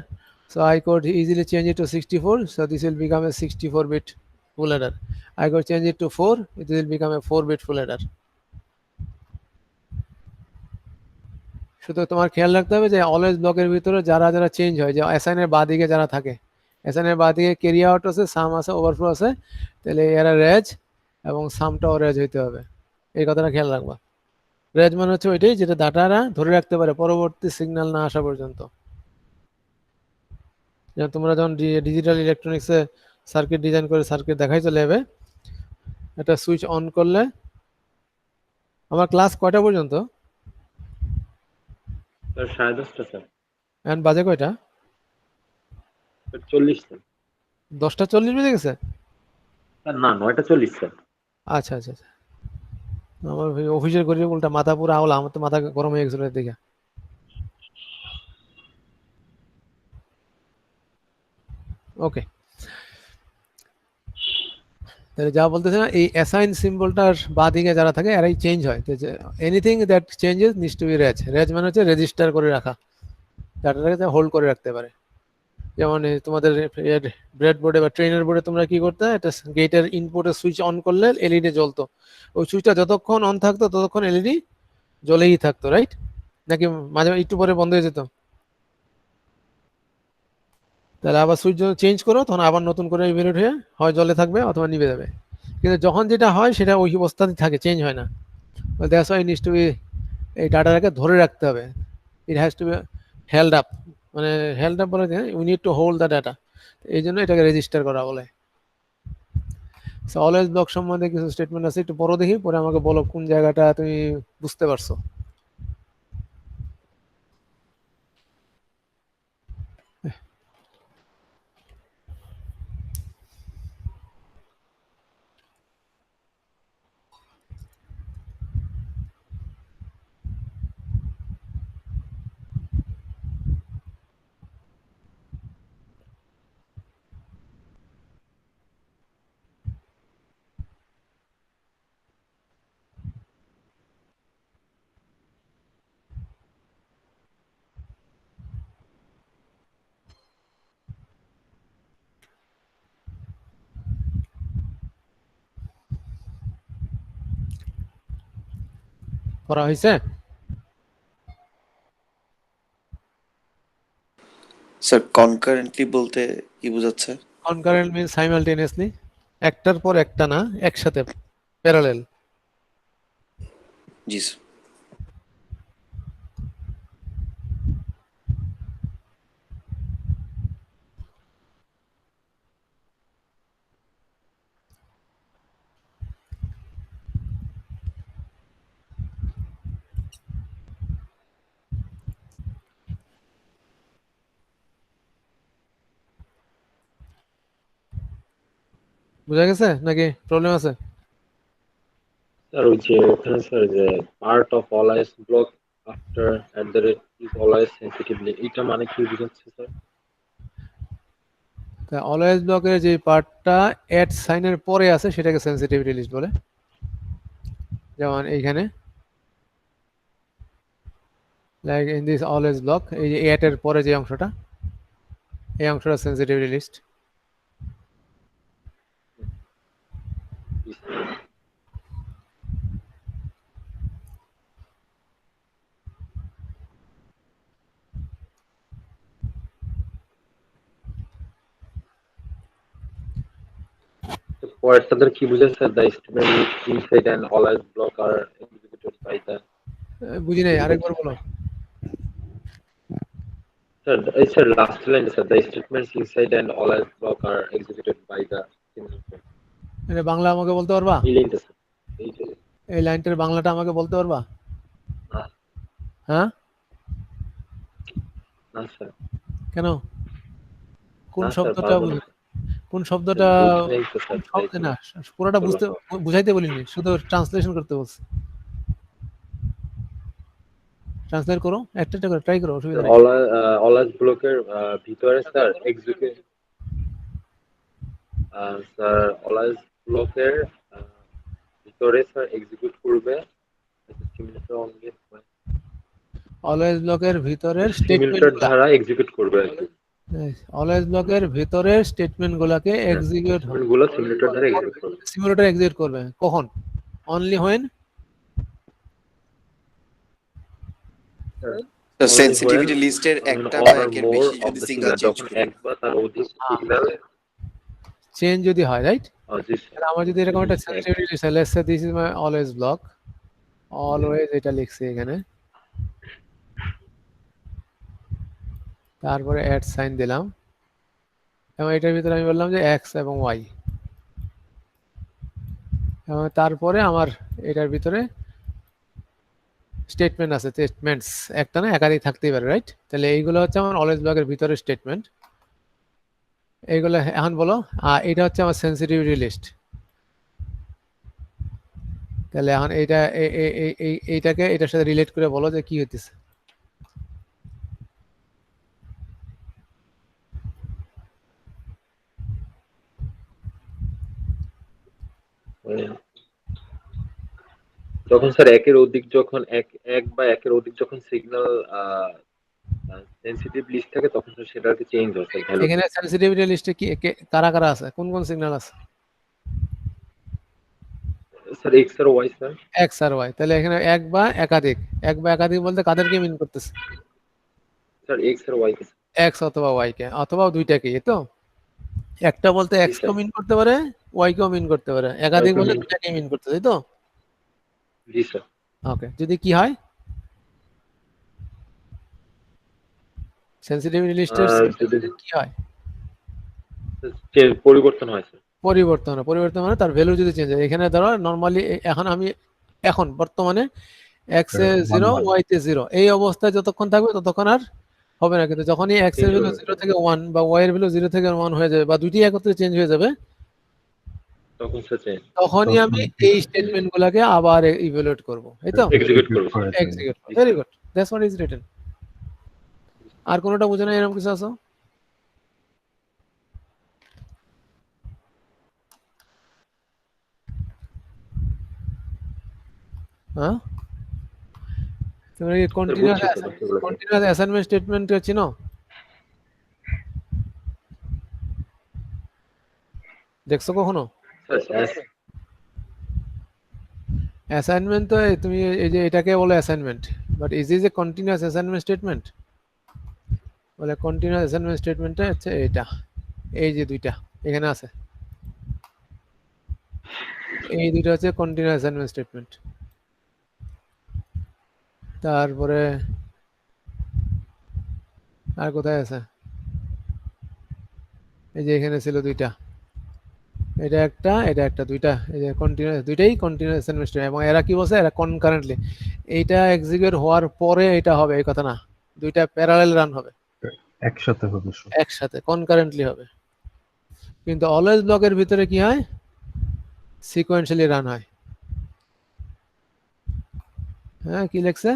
so I could easily change it to 64, so this will become a 64 bit full adder. I could change it to 4, it will become a 4 bit full adder. শুধু তোমার খেয়াল রাখতে হবে যে always ব্লকের ভিতরে যারা যারা চেঞ্জ হয়, যে অ্যাসাইনের বাদিকে যারা থাকে, অ্যাসাইনের বাদিকে ক্যারি আউট আছে, সাম আছে, ওভারফ্লো আছে, তাহলে এরা রেজ এবং সামটাও রেজ হইতে হবে, এই কথাটা খেয়াল রাখবা। রেজ মানে হচ্ছে ওইটাই যেটা ডাটারা ধরে রাখতে পারে পরবর্তী সিগন্যাল না আসা পর্যন্ত। যেমন তোমরা যখন ডিজিটাল ইলেকট্রনিক্সে সার্কিট ডিজাইন করে সার্কিট দেখাই চলে যাবে, একটা সুইচ অন করলে, আমার ক্লাস কয়টা পর্যন্ত? 10:30 স্যার, এখন বাজে কয়টা? 40 স্যার। 10:40 বেজে গেছে? স্যার না, 9:40 স্যার। আচ্ছা আচ্ছা আচ্ছা, আমার অফিসের করি উল্টা মাথা পুরো আওলা, আমার তো মাথা গরম হয়ে গেছিল দেখে। ওকে, তাহলে যা বলতেছে না, এই অ্যাসাইন সিম্বলটার বাদিকে যারা থাকে এরাই চেঞ্জ হয়। Anything that changes needs to be reg. Reg মানে হচ্ছে রেজিস্টার করে রাখা, ডাটাটাকে হোল্ড করে রাখতে পারে। যেমন তোমাদের ব্রেড বোর্ডে বা ট্রেনের বোর্ডে তোমরা কি করতে, একটা গেটের ইনপুটে সুইচ অন করলে এলইডি জ্বলতো, ওই সুইচটা যতক্ষণ অন থাকতো ততক্ষণ এলইডি জ্বলেই থাকতো, রাইট? নাকি মাঝে একটু পরে বন্ধ হয়ে যেত? তাহলে আবার সুইচ যখন চেঞ্জ করো তখন আবার নতুন করে ইভ্যালুয়েট হয়ে হয় জ্বলে থাকবে অথবা নিভে যাবে। কিন্তু যখন যেটা হয় সেটা ওই অবস্থাতেই থাকে, চেঞ্জ হয় না। That's why needs to be, এই ডাটাটাকে ধরে রাখতে হবে, it has to be held up, মানে হেল্ড আপ বলে we need to hold the data, এই জন্য এটাকে রেজিস্টার করা বলে। সো অলওয়েজ ব্লক সম্বন্ধে কিছু স্টেটমেন্ট আছে, একটু পড়ো দেখি, পরে আমাকে বলো কোন জায়গাটা তুমি বুঝতে পারছো। করা হয়েছে? স্যার কনকারেন্টলি বলতে কি বোঝাচ্ছে? কনকারেন্ট মিন্স সাইমালটেনিয়াসলি, একটার পর একটা না, একসাথে প্যারালেল। জি স্যার। বুঝা গেছে নাকি প্রবলেম আছে? স্যার ওই যে ওখানে স্যার যে part of always block after at the rate is always sensitively, এটা মানে কি বুঝাচ্ছে স্যার? তা অলওয়েজ ব্লকের যে পার্টটা এট সাইনের পরে আছে সেটাকে সেন্সিটিভিটি লিস্ট বলে। যেমন এইখানে like in this always block, এই যে এট এর পরে যে অংশটা, এই অংশটা সেন্সিটিভিটি লিস্ট। জি, স্যার। তো পরেরটাতে কি বুঝাচ্ছে sir? The statement inside and always block are executed by the, বুঝি নাই, আরেকবার বলো। স্যার এই sir last line sir, the statements inside and always block are executed by the, এটা বাংলা আমাকে বলতে পারবা? এই লাইনটা স্যার, এই যে এই লাইনটার বাংলাটা আমাকে বলতে পারবা? না, হ্যাঁ, না স্যার, কেন? কোন না স্যার শব্দটা পারবো না। কোন শব্দটা বুঝি নাই তো কোন স্যার, তাই শব্দ তো। না, পুরোটা বলো। বুঝাইতে বলিনি, শুধু ট্রান্সলেশন করতে বলছি। ট্রান্সলেট করো, একটা একটা করে ট্রাই করো, অসুবিধা নেই। অলওয়েজ ব্লকের ভিতরে স্যার এক্সিকিউট, স্যার অলওয়েজ ব্লকের ভিতরে স্যার এক্সিকিউট করবে সিমিলার অনলি, অলওয়েজ ব্লকের ভিতরের স্টেটমেন্ট সিমিলার ধারা এক্সিকিউট করবে আর কি। অলওয়েজ ব্লকের ভিতরের স্টেটমেন্ট গুলাকে এক্সিকিউট স্টেটমেন্ট গুলো সিমিলার ধারা এক্সিকিউট করবে। সিমুলেটর এক্সিকিউট করবে কখন? অনলি হোয়েন তো সেন্সিটিভিটি লিস্টের একটা বা একের বেশি যদি সিগন্যাল চেঞ্জ যখন করে। এক বা তার অধিক সিগন্যাল, চেঞ্জ যদি হয়, রাইট? তাহলে আমার যদি এরকম একটা সেন্সিটিভিটি লিস্ট হয়, let's say this is my always block, always এটা লিখছি এখানে, তারপরে অ্যাট সাইন দিলাম, এবং এটার ভিতরে আমি বললাম যে এক্স এবং ওয়াই, এবং তারপরে আমার এটার ভিতরে স্টেটমেন্ট আছে, স্টেটমেন্টস একটা না একাধিক থাকতেই পারে, রাইট? তাহলে এইগুলো হচ্ছে আমার অলওয়েজ ব্লকের ভিতরে স্টেটমেন্ট। এইগুলো এখন বলো, এটা হচ্ছে আমার সেন্সিটিভিটি লিস্ট। তাহলে এখন এইটা এইটাকে এটার সাথে রিলেট করে বলো যে কি হইতেছে। যখন স্যার একের অধিক, যখন এক বা একের অধিক যখন সিগন্যাল সেন্সিটিভ লিস্ট থাকে তখন স্যার সেটা আর কি চেঞ্জ হয় স্যার ভ্যালু। এখানে সেন্সিটিভিটি লিস্টে কি কারা কারা আছে, কোন কোন সিগন্যাল আছে? স্যার এক্স আর ওয়াই স্যার। এক্স আর ওয়াই, তাহলে এখানে এক বা একাধিক, এক বা একাধিক বলতে কাদেরকে মিন করতেছে? স্যার এক্স আর ওয়াই কে। এক্স অথবা ওয়াই কে, অথবা দুইটাকে, এই তো। একটা বলতে এক্স কেও মিন করতে পারে, ওয়াই কেও মিন করতে পারে, একাধিক বলতে দুইটাকে মিন করতে, তাই তো? জি স্যার। ওকে, যদি কি হয় সেন্সিটিভিটি লিস্টের যদি কি হয়? পরিবর্তন হয় স্যার। পরিবর্তন মানে তার ভ্যালু যদি চেঞ্জ হয়। এখানে ধরো নরমালি এখন আমি এখন বর্তমানে এক্স এ 0 ওয়াই তে 0, এই অবস্থায় যতক্ষণ থাকবে ততক্ষণ আর হবে না, কিন্তু যখনই এক্স এর ভ্যালু 0 থেকে 1 বা ওয়াই এর ভ্যালু 0 থেকে 1 হয়ে যাবে, বা দুইটি একত্রে চেঞ্জ হয়ে যাবে, তখন স্যার চেঞ্জ তখনই আমি এই স্টেটমেন্ট গুলাকে আবার ইভালুয়েট করব, এই তো? এক্সিকিউট করব। Execute, very good, that's what is written. আর কোনটা বুঝে না এরকম কিছু আছে? হ্যাঁ, তোমরা কি কন্টিনিউয়াস অ্যাসাইনমেন্ট স্টেটমেন্ট চিনো? দেখছো কখনো? অ্যাসাইনমেন্ট তো তুমি এই যে এটাকে বলে assignment, but is a continuous assignment statement? বলে কন্টিনিউয়াস অ্যাসাইনমেন্ট স্টেটমেন্টটা হচ্ছে এটা, এই যে দুইটা এখানে আছে, এই দুইটা হচ্ছে কন্টিনিউয়াস অ্যাসাইনমেন্ট স্টেটমেন্ট। তারপরে আর কোথায় আছে, এই যে এখানে ছিল দুইটা, এটা একটা এটা একটা, দুইটা এই যে কন্টিনিউয়াস, দুইটাই কন্টিনিউয়াস অ্যাসাইনমেন্ট স্টেটমেন্ট। এবং এরা কি বলছে, এরা কনকারেন্টলি, এইটা এক্সিকিউট হওয়ার পরে এটা হবে এই কথা না, দুইটা প্যারালাল রান হবে, একসাথে হবে সব। একসাথে কনকারেন্টলি হবে। কিন্তু অলওয়েজ ব্লকের ভিতরে কি হয়, সিকোয়েন্সিয়ালি রান হয়। হ্যাঁ, কি লেখছে,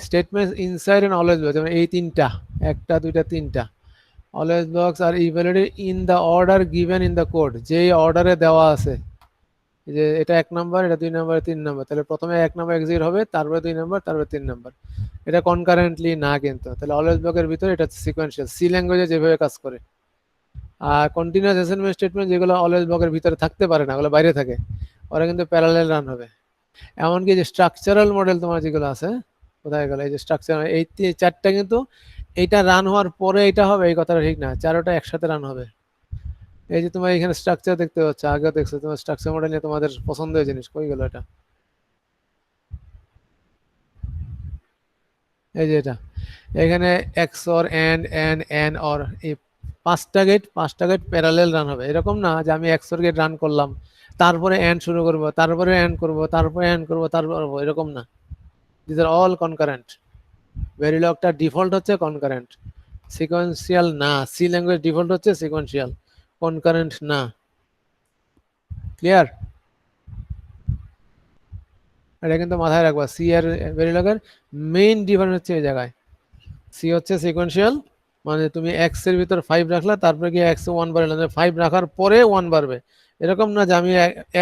statement inside and always block, যেমন এই তিনটা, একটা দুইটা তিনটা, always blocks are evaluated in the order given in the code, যেই অর্ডারে দেওয়া আছে, এই যে এটা 1 নাম্বার, এটা 2 নাম্বার, 3 নাম্বার, তাহলে প্রথমে 1 নাম্বার এক্সিকিউট হবে, তারপরে 2 নাম্বার, তারপরে 3 নাম্বার। এটা কনকারেন্টলি না কিন্তু, তাহলে অলওয়েজ ব্লকের ভিতরে এটা সিকোয়েন্সিয়াল, সি ল্যাঙ্গুয়েজে যেভাবে কাজ করে। আর কন্টিনিউয়াস অ্যাসাইনমেন্ট স্টেটমেন্ট যেগুলো অলওয়েজ ব্লকের ভিতরে থাকতে পারে না, ওগুলো বাইরে থাকে, ওরা কিন্তু প্যারালাল রান হবে। এমনকি যে স্ট্রাকচারাল মডেল তোমার যেগুলো আছে, কোথায় গেল, এই যে স্ট্রাকচার, এই চারটা কিন্তু এইটা রান হওয়ার পরে এটা হবে এই কথাটা ঠিক না, চারোটা একসাথে রান হবে। এই যে তোমার এখানে স্ট্রাকচার দেখতে পাচ্ছ, আগেও দেখছো, তোমার স্ট্রাকচার মডেল নিয়ে তোমাদের পছন্দের জিনিস, কই গেল এটা, এই যে এটা, এখানে এক্সঅর এন্ড অর, এই পাঁচটা গেট প্যারালাল রান হবে। এরকম না যে আমি এক্সঅর গেট রান করলাম, তারপরে এন্ড শুরু করব, তারপরে এন্ড করব, তারপরে এন্ড করব, তারপর এরকম না, দিস আর অল কনকারেন্ট। ভেরিলগটা ডিফল্ট হচ্ছে কনকারেন্ট, সিকোয়েন্সিয়াল না। সি ল্যাঙ্গুয়েজ ডিফল্ট হচ্ছে সিকোয়েন্সিয়াল, কনকারেন্ট না। ক্লিয়ার? এটা কিন্তু মাথায় রাখবা, সি আর ভেরিলগের মেইন ডিফারেন্স হচ্ছে এই জায়গায়। সি হচ্ছে সিকোয়েন্সিয়াল, মানে তুমি এক্স এর ভিতর 5 রাখলা, তারপরে গিয়ে এক্স 1 বাড়ালাম, 5 রাখার পরে 1 বাড়বে, এরকম না যে আমি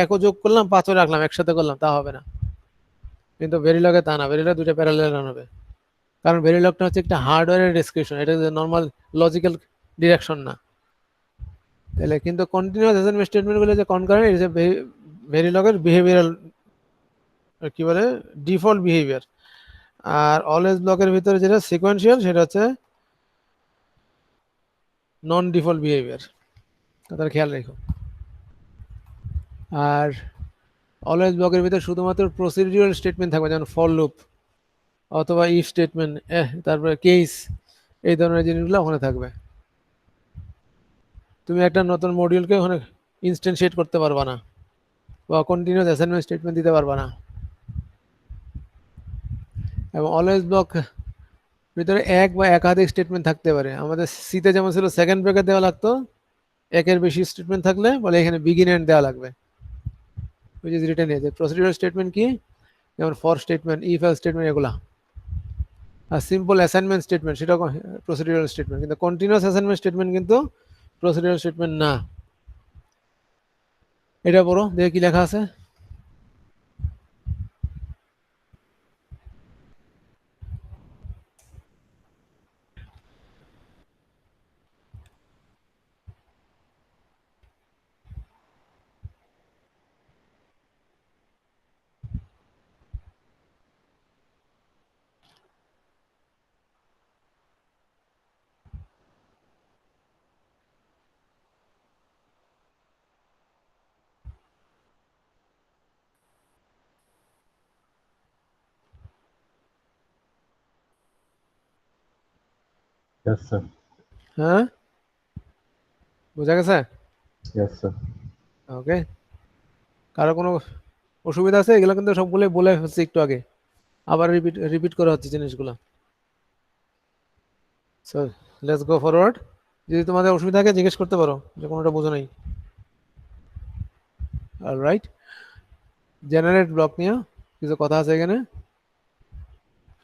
একও যোগ করলাম 5ও রাখলাম একসাথে করলাম, তা হবে না। কিন্তু ভেরিলগে তা না, ভেরিলগ দুটো প্যারালাল রান হবে, কারণ ভেরিলগটা হচ্ছে একটা হার্ডওয়্যারের ডেসক্রিপশন, এটা নর্মাল লজিক্যাল ডিরেকশন না। তাহলে কিন্তু কন্টিনিউয়াস অ্যাসাইনমেন্ট স্টেটমেন্টগুলো যে কনকারেন্ট, এটা ভেরিলগের বিহেভিয়ারাল, কি বলে, ডিফল্ট বিহেভিয়ার। আর অলওয়েজ ব্লকের ভিতরে যেটা সিকোয়েন্সিয়াল, সেটা হচ্ছে নন ডিফল্ট বিহেভিয়ার, কথাটা খেয়াল রেখো। আর অলওয়েজ ব্লকের ভিতরে শুধুমাত্র প্রসিডিউরাল স্টেটমেন্ট থাকবে, যেমন ফর লুপ অথবা ইফ স্টেটমেন্ট, তারপরে কেস, এই ধরনের জিনিসগুলো ওখানে থাকবে। তুমি একটা নতুন মডিউলকে ওখানে ইনস্ট্যান্সিয়েট করতে পারবা না, বা কন্টিনিউয়াস অ্যাসাইনমেন্ট স্টেটমেন্ট দিতে পারবা না। এবং অলওয়েজ ব্লক ভিতরে এক বা একাধিক স্টেটমেন্ট থাকতে পারে, আমাদের সিতে যেমন ছিল সেকেন্ড ব্রেকেট দেওয়া লাগতো, একের বেশি স্টেটমেন্ট থাকলে বলে এখানে বিগিন এন্ড দেওয়া লাগবে, which is written here. Procedural statement কি, যেমন for statement, if else statement, এগুলা। আর সিম্পল অ্যাসাইনমেন্ট স্টেটমেন্ট, সেটা প্রসিডিউরাল স্টেটমেন্ট, কিন্তু কন্টিনিউয়াস অ্যাসাইনমেন্ট স্টেটমেন্ট কিন্তু প্রসিডিউরাল স্টেটমেন্ট না। এটা পড়ো, দেখে কি লেখা আছে। Yes, sir. হ্যাঁ, বোঝা গেছে? Yes, sir. ওকে, কারো কোনো অসুবিধা আছে? এগুলো কিন্তু সবগুলো বলে হচ্ছে একটু আগে, আবার রিপিট রিপিট করা হচ্ছে জিনিসগুলো। So let's go forward. যদি তোমাদের অসুবিধা থাকে জিজ্ঞেস করতে পারো, যে কোনোটা বোঝো নাই। অলরাইট, জেনারেট ব্লক নিয়ে কিছু কথা আছে এখানে,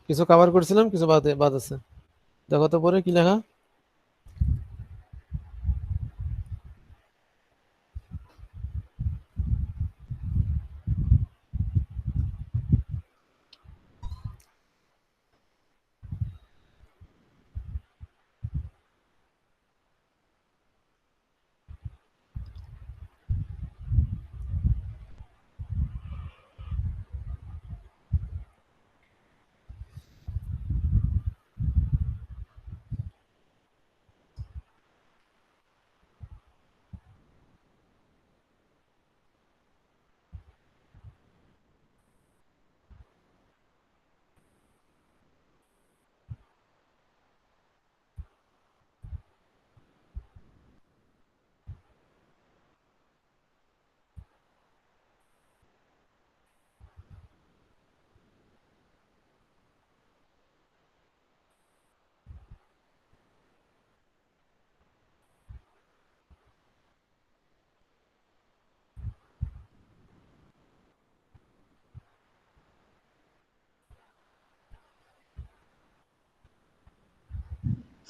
কিছু কভার করছিলাম, কিছু বাদ আছে। দেখো তো পরে কি লেখা।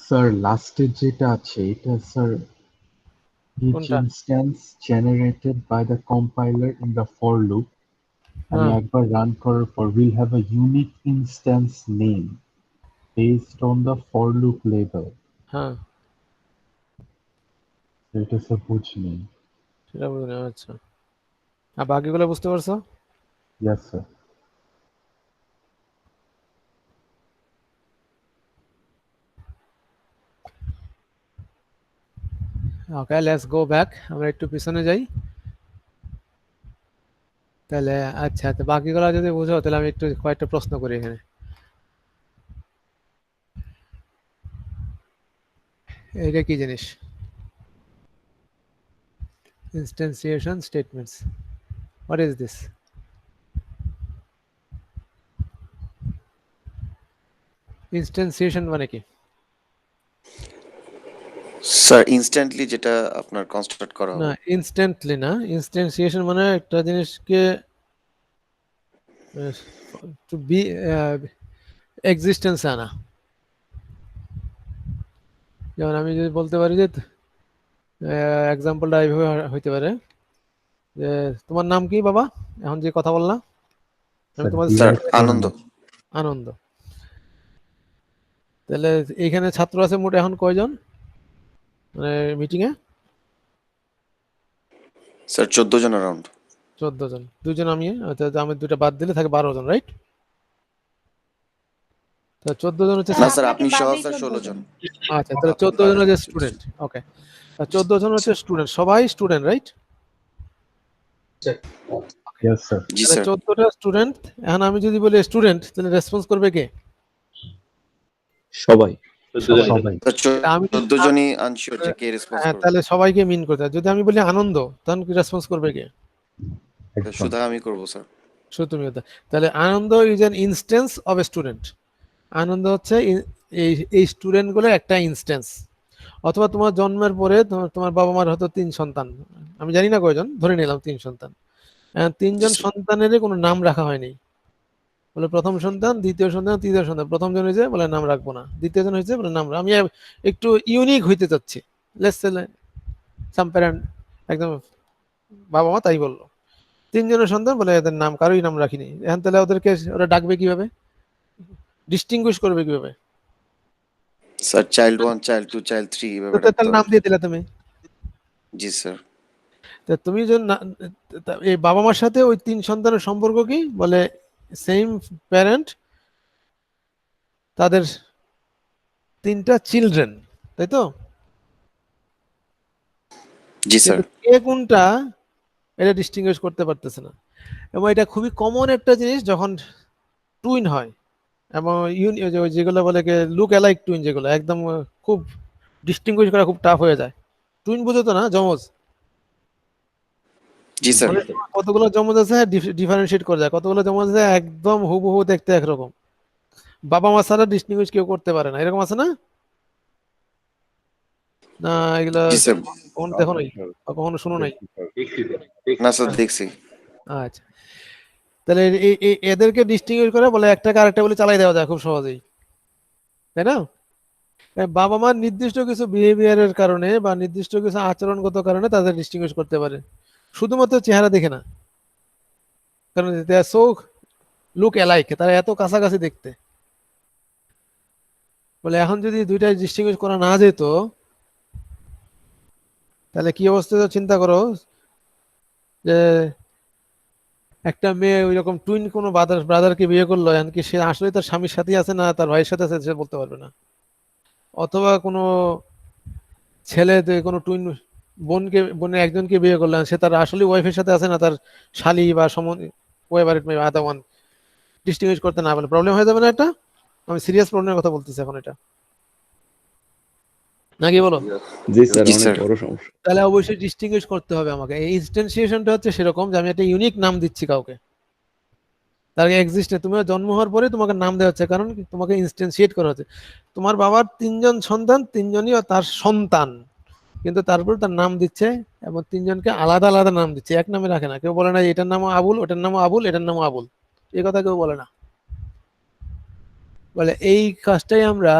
স্যার লাস্টের যেটা আছে এটা স্যার each কোনটা? instance generated by the compiler in the for loop আমি হ্যাঁ একবার রান করার পর will have a unique instance name based on the for loop label. হ্যাঁ এটা স্যার বুঝিনি। সেটা বুঝলাম, আচ্ছা। আর বাকিগুলো বুঝতে পারছো? Yes sir. Okay, let's go back, আমরা একটু পিছনে যাই তাহলে। আচ্ছা, তো বাকিগুলো যদি বুঝো তাহলে আমি একটু কয়েকটা প্রশ্ন করি এখানে। এটা কি জিনিস? ইনস্ট্যান্সিয়েশন স্টেটমেন্টস, হোয়াট ইজ দিস? ইনস্ট্যান্সিয়েশন মানে কি? স্যার ইনস্ট্যান্টলি যেটা আপনার কনস্ট্রাক্ট করা না, হবে। ইনস্ট্যান্টলি না। ইনস্ট্যান্সিয়েশন মানে একটা জিনিসকে টু বি এক্সিস্টেন্স আনা। যেমন আমি যদি বলতে পারি যে এক্সাম্পলটা এইভাবে হইতে পারে যে তোমার নাম কি বাবা, এখন যে কথা বললাম আমি স্যার তোমার স্যার ডিলার আনন্দ। আনন্দ। তাহলে এইখানে ছাত্র আছে মোট এখন কয়জন মানে মিটিং এ? স্যার 14 জন অ্যারাউন্ড। 14 জন, দুজন আমি, অর্থাৎ আমি দুটো বাদ দিলে থাকে 12 জন, রাইট? তো 14 জন হচ্ছে না ছাত্র। স্যার আপনাকে আপনি সহ বাদেই স্যার 16 14 জন। জন। আচ্ছা, তাহলে 14 জন হচ্ছে স্টুডেন্ট। ওকে, 14 জন হচ্ছে স্টুডেন্ট, সবাই স্টুডেন্ট, রাইট? Yes sir. জি তাহলে স্যার। 14টা স্টুডেন্ট। এখন আমি যদি বলি স্টুডেন্ট, তাহলে রেসপন্স করবে কে? সবাই। সবাই। সবাই। স্যার তা আমি যদি 14 জনই আনশিওর যে কে রেসপন্স হ্যাঁ, করবে। তাহলে সবাইকে মিন করতে হয়। যদি আমি বলি আনন্দ, তখন কি রেসপন্স করবে কে? একদম। শুধু আমি করব স্যার। শুধু তুমি হতে। তাহলে Anand is an instance of a student. Anand হচ্ছে এই স্টুডেন্ট গুলোর একটা ইনস্ট্যান্স। অথবা তোমার জন্মের পরে তোমার বাবা মার হয়তো 3 সন্তান, আমি জানি না কয়জন, ধরে নিলাম 3 সন্তান। 3জন সন্তানেরই কোনো নাম রাখা হয়নি। বলে প্রথম সন্তান, দ্বিতীয় সন্তান, তৃতীয় সন্তান। প্রথম জন হয়েছে বলে নাম রাখবো না, দ্বিতীয় জন হয়েছে বলে নাম আমি একটু ইউনিক হইতে চাচ্ছি। লেটস সে সাম প্যারেন্ট একদম বাবা মা তাই বললো, 3 জনের সন্তান বলে এদের নাম কারোই নাম রাখিনি। এখন তাহলে ওদেরকে ওরা ডাকবে কিভাবে, ডিস্টিংগুইশ করবে কিভাবে? স্যার চাইল্ড 1, চাইল্ড 2, চাইল্ড 3 এভাবে তো ডাকতে তার নাম হবে। দিয়ে দিলে তুমি। জি স্যার। তা তুমি যদি এই বাবা মার সাথে ওই 3 সন্তানের সম্পর্ক কি বলে? সেম প্যারেন্ট, তাদের 3টা চিলড্রেন, তাই তো? জি স্যার। কিন্তু কে কোনটা এটা ডিস্টিংগুইশ করতে পারতেছে না। এবং এটা খুবই কমন একটা জিনিস যখন টুইন হয়, এবং যেগুলো বলে লুক অ্যালাইক টুইন, যেগুলো একদম খুব ডিস্টিংগুইশ করা খুব টাফ হয়ে যায়। টুইন বুঝো তো না, যমজ? জি স্যার। অনেক সময় কতগুলো যমজ আছে ডিফারেন্সিয়েট করা যায়, কতগুলো যমজ আছে একদম হুবহু দেখতে একরকম, বাবা মা ছাড়া ডিস্টিংগুইশ কেউ করতে পারে না, এরকম আছে না? না এগুলা জি স্যার। কখনো দেখো নাই বা কখনো শুনো নাই? না স্যার দেখছি। আচ্ছা, তাহলে এদেরকে ডিস্টিংগুইশ করে বলে একটাকে আরেকটা বলে চালাই দেওয়া যায় খুব সহজেই, তাই না? বাবা মার নির্দিষ্ট কিছু বিহেভিয়ারের কারণে বা নির্দিষ্ট কিছু আচরণগত কারণে তাদের ডিস্টিংগুইশ করতে পারে, শুধুমাত্র চেহারা দেখে না, কারণ দে আর সো লুক অ্যালাইক, তারা এত কাছাকাছি দেখতে। বলে এখন যদি দুইটা ডিস্টিংগুইশ করা না যেত তাহলে কি অবস্থা হতো চিন্তা করো, যে একটা মেয়ে ওই রকম টুইন কোনো ব্রাদারকে বিয়ে করলো, এমনকি সে আসলে তার স্বামীর সাথেই আছে না তার ভাইয়ের সাথে আছে সে বলতে পারবে না। অথবা কোনো ছেলে কোনো টুইন বোনের একজনকে বিয়ে করলেন, সে তার আসলে ওয়াইফের সাথে আছে না তার শালি বা আদা ওয়ান, ডিস্টিংগুইশ করতে না পারলে প্রবলেম হয়ে যাবে না? এটা আমি সিরিয়াস প্রবলেমের কথা বলতেছি এখন, এটা নাকি বলো? জি স্যার, জি অনেক স্যার। বড় সমস্যা। তাহলে অবশ্যই ডিস্টিংগুইশ করতে হবে আমাকে। এই ইনস্ট্যান্সিয়েশনটা হচ্ছে সেরকম যে আমি একটা ইউনিক নাম দিচ্ছি কাউকে, তার এক্সিস্টে তুমি জন্ম হওয়ার পরে তোমাকে নাম দেওয়া হচ্ছে, কারণ তোমাকে ইনস্ট্যান্সিয়েট করা হচ্ছে। তোমার বাবার 3জন সন্তান, 3জনই তার সন্তান, কিন্তু তারপর তার নাম দিচ্ছে এবং 3জনকে আলাদা আলাদা নাম দিচ্ছে, এক নামে রাখে না। কেউ বলে না এটার নাম আবুল, ওটার নাম আবুল, এটার নাম আবুল, এই কথা কেউ বলে না। বলে এই কাজটাই আমরা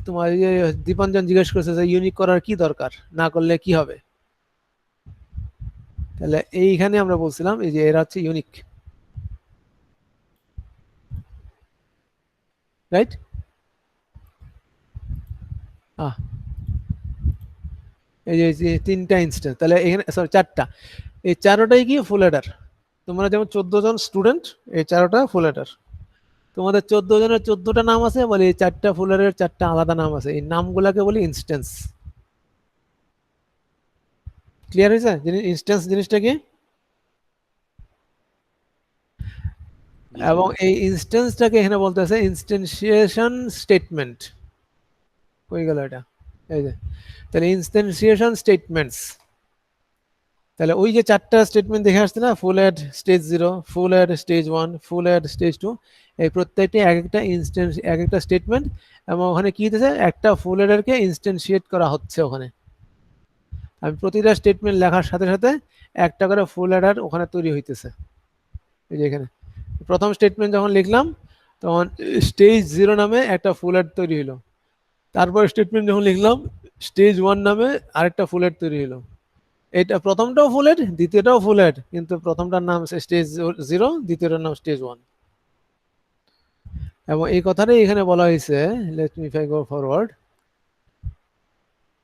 তোমার এই যে দীপাঞ্জন জিজ্ঞেস করছে যে ইউনিক করার কি দরকার, না করলে কি হবে? তাহলে এইখানে আমরা বলছিলাম এই যে এরা হচ্ছে ইউনিক, রাইট? এই যে তিনটা ইনস্ট্যান্স, তাহলে এখানে সরি চারটা, এই চারোটাই কি ফুল হেডার। তোমরা যেমন 14 জন স্টুডেন্ট, এই চারোটা ফুল হেডার। তোমাদের 14 জনের 14টা নাম আছে, বলে এই চারটা ফুল হেডারের চারটা আলাদা নাম আছে, এই নামগুলাকে বলি ইনস্ট্যান্স। ক্লিয়ার হয়েছে ইনস্ট্যান্স জিনিসটা কি? এবং এই ইনস্ট্যান্সটাকে এখানে বলতেছে ইনস্ট্যান্সিয়েশন স্টেটমেন্ট। কই গেল এটা? এই যে, তাহলে ইনস্ট্যান্সিয়েশন স্টেটমেন্টস। তাহলে ওই যে চারটা স্টেটমেন্ট দেখে আসছে না, ফুল হেড স্টেজ 0, ফুল হেড স্টেজ 1, ফুল হেড স্টেজ 2, এই প্রত্যেকটি এক একটা ইনস্ট্যান্স, এক একটা স্টেটমেন্ট। এবং ওখানে কি দিতেছে, একটা ফুল হেডারকে ইনস্ট্যান্সিয়েট করা হচ্ছে ওখানে। আমি প্রতিটা স্টেটমেন্ট লেখার সাথে সাথে একটা করে ফুল হেডার ওখানে তৈরি হইতেছে। এই যে এখানে প্রথম স্টেটমেন্ট যখন লিখলাম তখন স্টেজ 0 নামে একটা ফুল হেড তৈরি হলো। তারপর স্টেটমেন্ট যখন লিখলাম স্টেজ 1 নামে আরেকটা ফুল হেড তৈরি হলো। এটা প্রথমটাও ফুল হেড, দ্বিতীয়টাও ফুল হেড, কিন্তু প্রথমটার নাম স্টেজ 0, দ্বিতীয়টার নাম স্টেজ 1। এবং এই কথাটাই এখানে বলা হয়েছে, লেট মি গো ফরওয়ার্ড,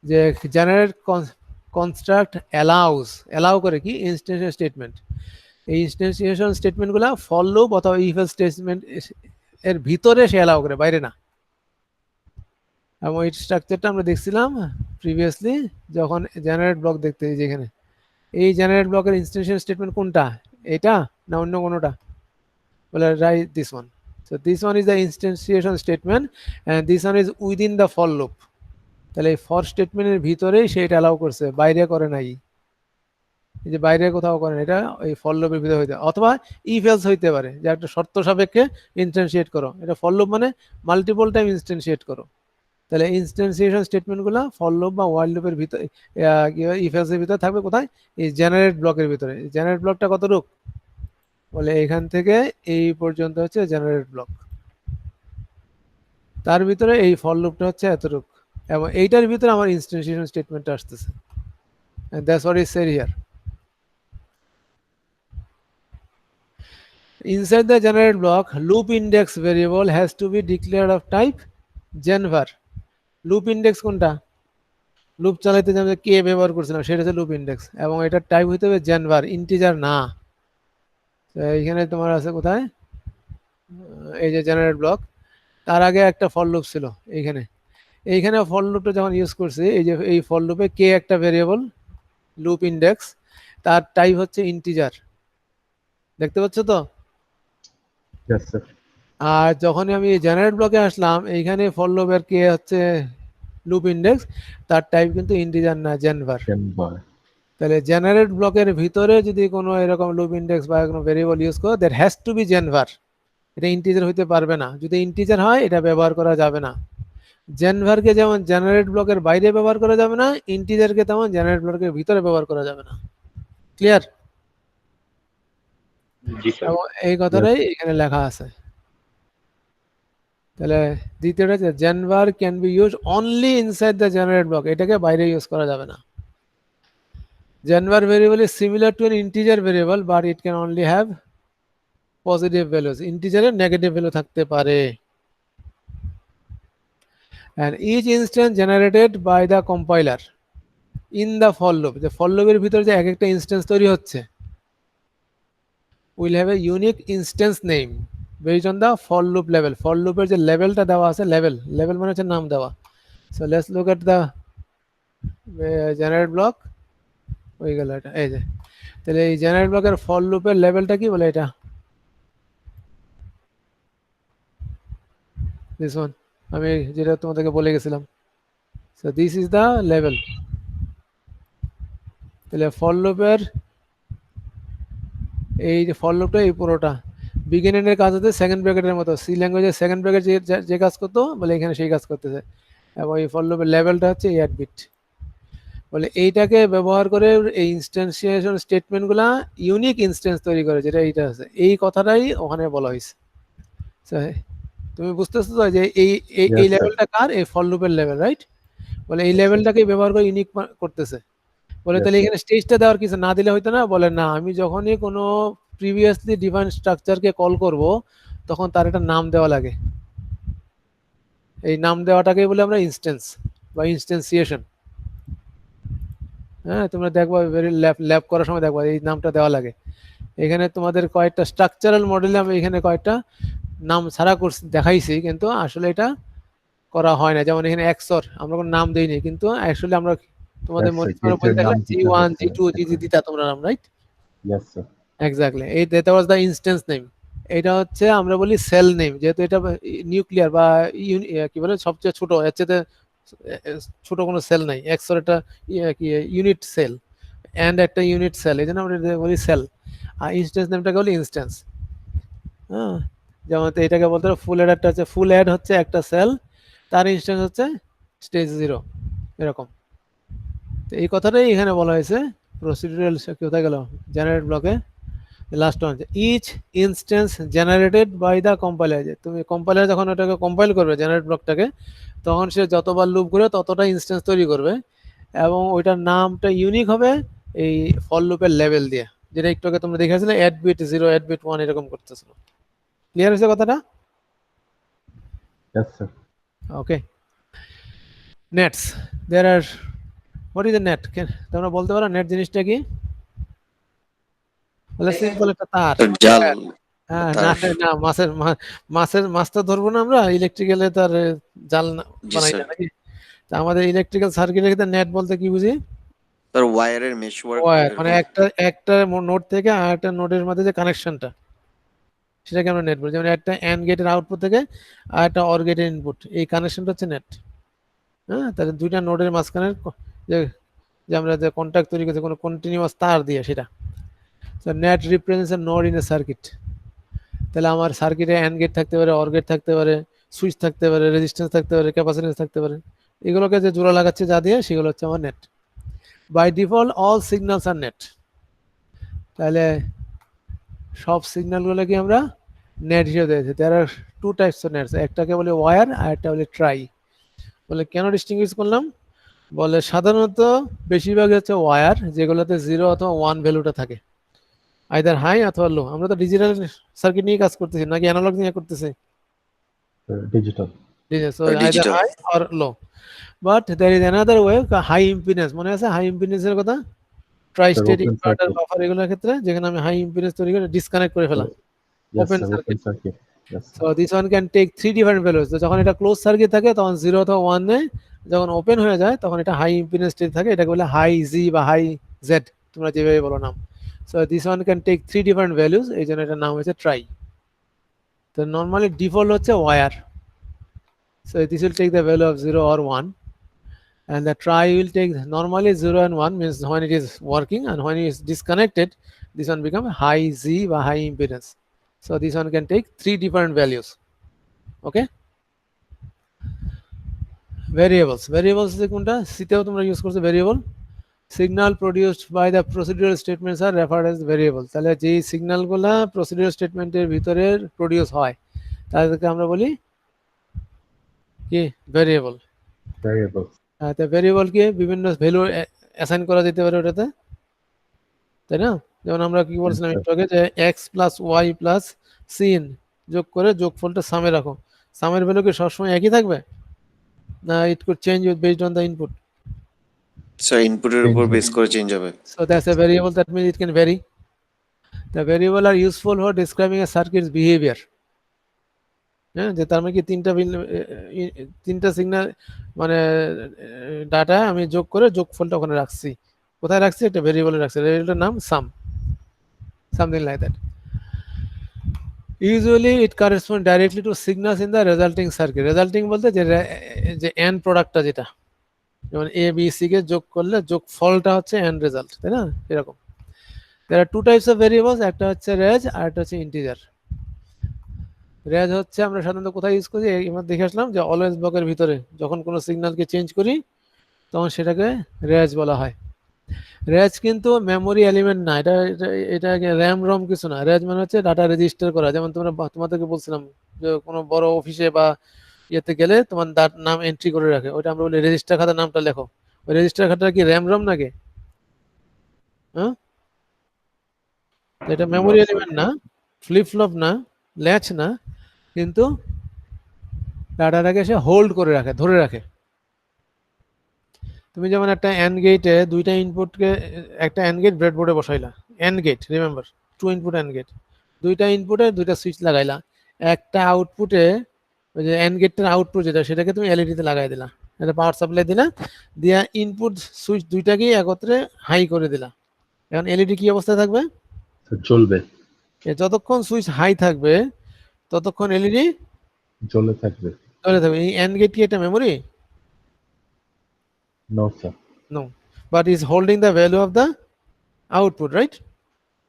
যে জেনারেট কনস্ট্রাক্ট অ্যালাউ করে কি ইনস্ট্যান্সিয়েশন স্টেটমেন্ট। এই ইনস্ট্যান্সিয়েশন স্টেটমেন্টগুলো ফর লুপ অথবা ইফ এলস স্টেটমেন্ট এর ভিতরে সে অ্যালাউ করে, বাইরে না। এবং এই স্ট্রাকচারটা আমরা দেখছিলাম প্রিভিয়াসলি যখন জেনারেট ব্লক দেখতে, যেখানে এই জেনারেট ব্লকের ইনস্ট্যান্সিয়েশন স্টেটমেন্ট কোনটা, এটা না অন্য কোনোটা? বলে right this one. So this one is the instantiation statement and this one is within the for loop. তাহলে এই ফর স্টেটমেন্টের ভিতরেই সে এটা অ্যালাউ করছে, বাইরে করে নাই। এই যে বাইরে কোথাও করেন, এটা এই ফর লুপের ভিতরে হইতে, অথবা ইফ এলস হইতে পারে, যে একটা শর্ত সাপেক্ষে ইনস্ট্যান্সিয়েট করো। এটা ফর লুপ মানে মাল্টিপল টাইম ইনস্ট্যান্সিয়েট করো। তাহলে ইনস্ট্যান্সিয়েশন স্টেটমেন্টগুলো ফর লুপ বা ওয়াইল লুপের ভিতরে, ইফ এলস এর ভিতরে থাকবে কোথায়? এই জেনারেট ব্লকের ভিতরে। জেনারেট ব্লকটা কতটুক? বলে এখান থেকে এই পর্যন্ত হচ্ছে জেনারেট ব্লক, তার ভিতরে এই ফর লুপটা হচ্ছে এতটুক, এবং এইটার ভিতরে আমার ইনস্ট্যান্সিয়েশন স্টেটমেন্টটা আসতেছে। and that's what is said here. Inside the generate block, loop index variable has to be declared of type genvar. Loop index কোনটা? লুপ চালাইতে যে আমরা কে ব্যবহার করছিলাম সেটা হচ্ছে লুপ ইন্ডেক্স, এবং এটা টাইপ হইতে হবে জেনভার, ইন্টিজার না। এইখানে তোমার আছে কোথায়, এই যে জেনারেট ব্লক, তার আগে একটা ফর লুপ ছিল এইখানে। এইখানে ফর লুপটা যখন ইউজ করছি, এই যে এই ফর লুপে কে একটা ভেরিয়েবল, লুপ ইন্ডেক্স, তার টাইপ হচ্ছে ইন্টিজার। দেখতে পাচ্ছ তো? Yes, sir. আর যখনই আমি জেনারেট ব্লকে আসলাম, এইখানে ফর লুপের কে হচ্ছে লুপ ইন্ডেক্স, তার টাইপ কিন্তু ইন্টিজার না, জেনভার। Genvar. তাহলে জেনারেট ব্লকের ভিতরে যদি কোনো এরকম লুপ ইন্ডেক্স বা কোনো ভেরিয়েবল ইউজ করো, দ্যাট হ্যাজ টু বি জেনভার। এটা ইন্টিজার হইতে পারবে না। যদি ইন্টিজার হয় এটা ব্যবহার করা যাবে না। জেনভারকে যেমন জেনারেট ব্লকের বাইরে ব্যবহার করা যাবে না, ইন্টিজারকে তেমন জেনারেট ব্লকের ভিতরে ব্যবহার করা যাবে না। ক্লিয়ার? জি স্যার। এবং এই কথাটাই এখানে লেখা আছে। তাহলে দ্বিতীয়টা হচ্ছে genvar can be use only inside the generate block, এটাকে বাইরে ইউজ করা যাবে না। Genvar variable is similar to an integer variable, but it can only have positive values. Integer এর negative value থাকতে পারে। And each instance generated by the compiler in the for loop, যে for loop এর ভিতরে যে এক একটা instance তৈরি হচ্ছে, will have a unique instance name based on the for loop level. For loop এর যে লেভেলটা দেওয়া আছে, level মানে হচ্ছে নাম দেওয়া। So let's look at the generate block. হয়ে গেল এটা, এই যে। তাহলে এই জেনারেট ব্লকের ফর লুপের লেভেলটা কি বলে, এটা দিস ওয়ান, আমি যেটা তোমাদেরকে বলে গেছিলাম। So this is the level. তাহলে ফর লুপের এই যে ফর লুপটা এই পুরোটা বিগিনিং এর কাজ হচ্ছে সেকেন্ড ব্র্যাকেটের মতো, সি ল্যাঙ্গুয়েজের সেকেন্ড ব্র্যাকেট যে কাজ করতো বলে এখানে সেই কাজ করতেছে। এবং এই ফর লুপের লেভেলটা হচ্ছে 8 বিট। বলে এইটাকে ব্যবহার করে এই ইনস্ট্যান্সিয়েশন স্টেটমেন্টগুলা ইউনিক ইনস্ট্যান্স তৈরি করে, যেটা এইটা আছে, এই কথাটাই ওখানে বলা হয়েছে। তুমি বুঝতেছো তো যে এই এই Yes, sir. লেভেলটা কার, এই ফর লুপের লেভেল, রাইট? বলে এই Yes, sir. লেভেলটাকে ব্যবহার করে ইউনিক করতেছে। বলে Yes, তাহলে sir. এখানে স্টেজটা দেওয়ার কিছু না দিলে হইতো না? বলে না, আমি যখনই কোনো প্রিভিয়াসলি ডিফাইন্ড স্ট্রাকচারকে কল করব তখন তার একটা নাম দেওয়া লাগে। এই নাম দেওয়াটাকে বলে আমরা ইনস্ট্যান্স বা ইনস্ট্যান্সিয়েশন। হ্যাঁ, তোমরা দেখবা ভেরি ল্যাব করার সময় দেখবা এই নামটা দেওয়া লাগে। এখানে তোমাদের কয়েকটা স্ট্রাকচারাল মডেলে আমি এখানে কয়েকটা নাম ছাড়া কোর্স দেখাইছি, কিন্তু আসলে এটা করা হয় না। যেমন এখানে এক্সর আমরা কোনো নাম দেইনি, কিন্তু অ্যাকচুয়ালি আমরা তোমাদের Yes, sir. মনে Get বই your দেখলাম নাম দিতে G1 হচ্ছে G2 G3 এখানে। দিতা তোমরা নাম, রাইট? Yes, sir. এক্স্যাক্টলি, এই that was the instance name. এটা হচ্ছে আমরা বলি সেল নেম, যেহেতু এটা নিউক্লিয়ার বা কি বলে সবচেয়ে ছোট, এর চেয়ে ছোট কোনো সেল নাই। এক্সর একটা কি ইউনিট সেল, এন্ড একটা ইউনিট সেল, এই জন্য আমরা এটা বলি সেল। আর ইনস্ট্যান্স নেমটাকে বলি ইনস্ট্যান্স। হ্যাঁ, যেমন তো এটাকে বলতে হবে ফুল অ্যাডারটা হচ্ছে, ফুল অ্যাড হচ্ছে একটা সেল, তার ইনস্ট্যান্স হচ্ছে স্টেজ 0, এরকম। তো এই কথাটাই এখানে বলা হয়েছে প্রসিডিউরাল। কোথায় গেল? জেনারেট ব্লকে last one, each instance generated by the compiler. তুমি কম্পাইলার যখন ওটাকে কম্পাইল করবে জেনারেট ব্লকটাকে, তখন সে যতবার লুপ ঘুরে ততটা ইনস্ট্যান্স তৈরি করবে, এবং ওইটার নামটা ইউনিক হবে এই ফর লুপের লেভেল দিয়ে, যেটা একটু আগে তোমরা দেখেছিলে অ্যাড বিট 0 অ্যাড বিট 1 এরকম করতেছিল। ক্লিয়ার হয়েছে কথাটা? Yes, sir. Okay. Nets, there are, what is a net? তোমরা বলতে পারো নেট জিনিসটা কি? বলে সিম্পল একটা তার। তো জাল, হ্যাঁ, তার। না না, মাছ তো ধরবো না আমরা, ইলেকট্রিক্যালে তার জাল জি বানাই না স্যার। নাকি? তা আমাদের ইলেকট্রিক্যাল সার্কিটের ক্ষেত্রে নেট বলতে কি বুঝি? স্যার ওয়্যারের মেশ ওয়ার্ক ওয়্যার, মানে একটা নোড থেকে আরেকটা নোডের মধ্যে যে কানেকশনটা, সেটাকে আমরা নেট বলি। যেমন একটা অ্যান্ড গেটের আউটপুট থেকে আর একটা অর গেটের ইনপুট, এই কানেকশনটা হচ্ছে নেট। হ্যাঁ, তাহলে দুইটা নোডের মাঝখানে যে যে আমরা যে কন্ট্যাক্ট তৈরি করছি কোনো কন্টিনিউয়াস তার দিয়ে, সেটা net represents A node in a circuit. তাহলে আমার সার্কিটে অ্যান্ড গেট থাকতে পারে, অর গেট থাকতে পারে, সুইচ থাকতে পারে, রেজিস্ট্যান্স থাকতে পারে, ক্যাপাসিট্যান্স থাকতে পারে, এগুলোকে যে জোড়া লাগাচ্ছে যা দিয়ে, সেগুলো হচ্ছে আমার net. By default all signals are net. তাহলে সব সিগন্যালগুলো কি আমরা নেট হিসেবে দিয়েছি। There are two types of nets, একটাকে বলে ওয়্যার আর একটা বলে ট্রাই। বলে কেন ডিস্টিংগুইশ করলাম? বলে সাধারণত বেশিরভাগ হচ্ছে ওয়্যার, যেগুলোতে 0 অথবা 1 ভ্যালুটা থাকে, আইদার হাই অথবা লো। আমরা তো ডিজিটাল সার্কিট নিয়ে কাজ করতেছি নাকি অ্যানালগ নিয়ে করতেছি? Digital. So either digital. high or low. But there is another way, high impedance, মনে আছে হাই ইম্পিডেন্স এর কথা? Try Sir, state open inverter circuit. Buffer এগুলোর ক্ষেত্রে, যেখানে আমি হাই ইম্পিডেন্স তৈরি করে ডিসকানেক্ট করে ফেলা, Yes, open sir. Circuit. Open circuit. Yes, sir. So this one can take 3 different values. তো যখন এটা ক্লোজ সার্কিট থাকে তখন 0 অথবা 1 নেয়, যখন ওপেন হয়ে যায় তখন এটা হাই ইম্পিডেন্স স্টেট থাকে, এটাকে বলে হাই জি বা হাই জেড, তোমরা যেভাবে বলো নাম। So this one can take 3 different values, এই জন্য এটার নাম হচ্ছে ট্রাই। তো নর্মালি ডিফল্ট হচ্ছে wire. So this will take the value of 0 or 1, and the try will take normally 0 and 1 means when it is working, and when it is disconnected, this one become high Z or high impedance. So this one can take 3 different values. Okay. Variables is কোনটা? সিতেও তোমরা use করছো variable. Signal produced by the procedural statements are referred as variable. তাহলে যে সিগন্যালগুলো procedural স্টেটমেন্টের ভিতরে produce হয় তাদেরকে আমরা বলি কি? ভেরিয়েবল। Variables. তো ভেরিয়েবলকে বিভিন্ন ভ্যালু অ্যাসাইন করা যেতে পারে ওটাতে, তাই না? যেমন আমরা কি বলছিলাম একটু আগে যে এক্স প্লাস ওয়াই প্লাস সিন যোগ করে যোগফলটা সামে রাখো। সামের ভ্যালু কি সবসময় একই থাকবে, না it could change based on the input? Sir ইনপুটের উপর বেস করে চেঞ্জ হবে। So that's a variable, that means it can vary. The variable are useful for describing a circuit's behavior. হ্যাঁ, যে তার মানে কি তিনটা সিগন্যাল মানে ডাটা আমি যোগ করে যোগফলটা ওখানে রাখছি। কোথায় রাখছি? একটা ভেরিয়েবলে রাখছি, ভেরিয়েবলের নাম sum, something like that. Usually it corresponds directly to signals in the resulting circuit. Resulting বলতে যে এন্ড প্রোডাক্টটা, যেটা যেমন এ বি সি কে যোগ করলে যোগফলটা হচ্ছে এন্ড রেজাল্ট, তাই না? এরকম। There are two types of variables, একটা হচ্ছে রেজ আর একটা হচ্ছে ইন্টিজার। রেজ হচ্ছে আমরা সাধারণত কোথায় ইউজ করি, আমরা দেখে আসলাম যে অলওয়েজ ব্লকের ভিতরে যখন কোনো সিগন্যালকে চেঞ্জ করি তখন সেটাকে রেজ বলা হয়। রেজ কিন্তু মেমোরি এলিমেন্ট না, এটা র্যাম রম কিছু না। রেজ মানে হচ্ছে ডাটা রেজিস্টার করা। যেমন তোমাদেরকে বলছিলাম যে কোনো বড় অফিসে বা ইয়েতে গেলে তোমার নাম এন্ট্রি করে রাখে, ওইটা আমরা বলি রেজিস্টার খাতার নামটা লেখো। ওই রেজিস্টার খাতা কি র্যাম রম নাকি? হ্যাঁ, এটা মেমোরি এলিমেন্ট না, ফ্লিপ ফ্লপ না, ল্যাচ না, কিন্তু ডাটাটাকে সে হোল্ড করে রাখে, ধরে রাখে। তুমি যেমন একটা এন্ড গেটে দুইটা ইনপুটকে, একটা এন্ড গেট ব্রেডবোর্ডে বসাইলা, AND gate remember, two input AND gate, দুইটা ইনপুটে দুইটা সুইচ লাগাইলা, একটা আউটপুটে ওই যে এন্ড গেটটার আউটপুট যেটা সেটাকে তুমি এলইডি তে লাগাই দিলা, এটা পাওয়ার সাপ্লাই দিলা, দিয়া ইনপুট সুইচ দুইটাকেই একত্রে হাই করে দিলা। এখন এলইডি কি অবস্থায় থাকবে? চলবে, যতক্ষণ সুইচ হাই থাকবে ততক্ষণ এলইডি জ্বলে থাকবে। চলে থাকবে। এই এন্ড গেট কি একটা memory? No sir. No, but is holding the value of the output, right?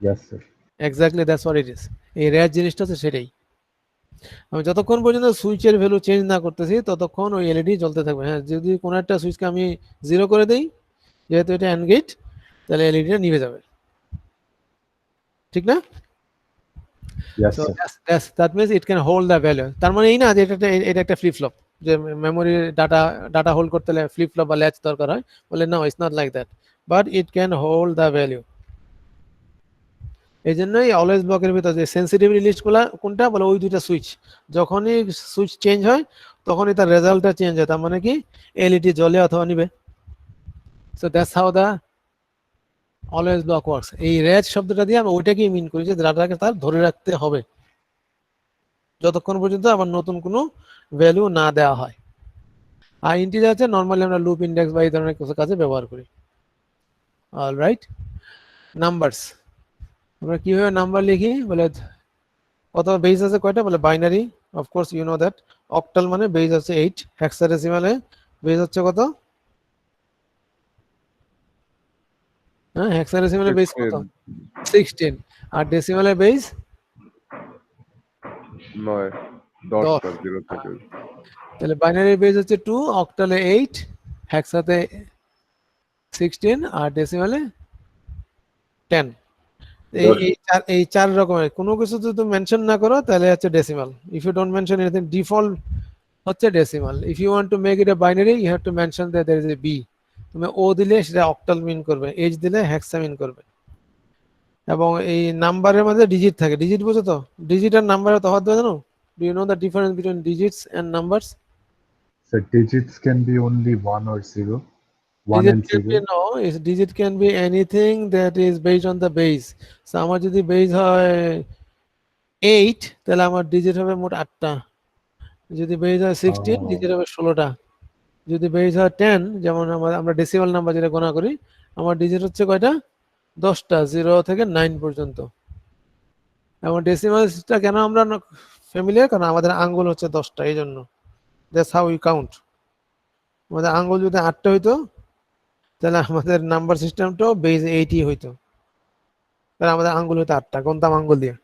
Yes sir. Exactly, that's what it is. এই রেয়ার জিনিসটা হচ্ছে সেটাই। আমি যতক্ষণ পর্যন্ত সুইচের ভ্যালু চেঞ্জ না করতেছি ততক্ষণ ওই এলইডি জ্বলতে থাকবে। হ্যাঁ, যদি কোনো একটা সুইচকে আমি 0 করে দেই, যেহেতু এটা এন্ড গেট, তাহলে এলইডিটা নিভে যাবে, ঠিক না? Yes So sir. that means it can hold the value. তার মানে এই না যে এটা একটা ফ্লিপ ফ্লপ, যে মেমোরি ডাটা হোল্ড করতে হলে ফ্লিপ ফ্লপ বা ল্যাচ দরকার হয়, বলে no, it's not like that, but it can hold the value. এই জন্যই অলওয়েজ ব্লকের ভিতর যে সেন্সিটিভ লিস্টগুলো কোনটা বলে, ওই দুইটা সুইচ যখনই সুইচ চেঞ্জ হয় তখনই তার রেজাল্টটা চেঞ্জ হয়, তার মানে কি এলইডি জ্বলে অথবা নিবে। So that's how the always block works. এই রেজ শব্দটা দিয়ে আমরা ওইটাকেই মিন করি যে ডাটাকে তার ধরে রাখতে হবে যতক্ষণ পর্যন্ত আবার নতুন কোনো ভ্যালু না দেওয়া হয়। আর ইন্টিজার আছে নরমালি আমরা লুপ ইন্ডেক্স বা এই ধরনের কিছু কাজে ব্যবহার করি। অলরাইট, নাম্বারস আমরা কিভাবে নাম্বার লিখি বলে, কত বেস আছে কয়টা বলে binary, of course you know that. Octal মানে বেস আছে 8, হেক্সাডেসিমালে বেস হচ্ছে কত? হ্যাঁ, হেক্সাডেসিমালে বেস কত? 16। আর ডেসিমালে বেস 9, 10। 10টা 0 থেকে। তাহলে বাইনারি বেস হচ্ছে 2, অক্টালে 8, হেক্সাতে 16 আর ডেসিমালে 10। এই চার রকমের কোনো কিছু যদি তুমি মেনশন না করো তাহলে হচ্ছে decimal. If you don't mention anything, default হচ্ছে decimal. If you want to make it a binary you have to mention that there is a B. তুমি ও দিলে সেটা অক্টাল মিন করবে, এইচ দিলে হেক্সা মিন করবে। এবং এই নাম্বারের মধ্যে ডিজিট থাকে, ডিজিট বুঝো তো? ডিজিট আর নাম্বারের তফাৎ জানো? Do you know the difference between digits and numbers? So digits can be only 1 or 0. 1 Digit and can be 0. no, digit can be anything that is based on the base. So আমার যদি base হয় 8 তাহলে আমার digit হবে মোট 8টা। যদি base হয় 16 digit হবে 16টা। যদি বেস হয় 10, যেমন আমরা ডেসিমাল নাম্বার যেটা গণনা করি, আমার ডিজিট হচ্ছে কয়টা? 10টা, 0 থেকে 9 পর্যন্ত। এবং ডেসিমালটা কেন আমরা ফ্যামিলিয়ার, কারণ আমাদের আঙ্গুল হচ্ছে 10টা, এই জন্য। That's how we count. আমাদের আঙ্গুল যদি 8টা হইতো তাহলে আমাদের নাম্বার সিস্টেমটাও বেস 8ই হইতো, তাহলে আমাদের আঙ্গুল হইতো 8টা, গন্তাম আঙ্গুল দিয়ে।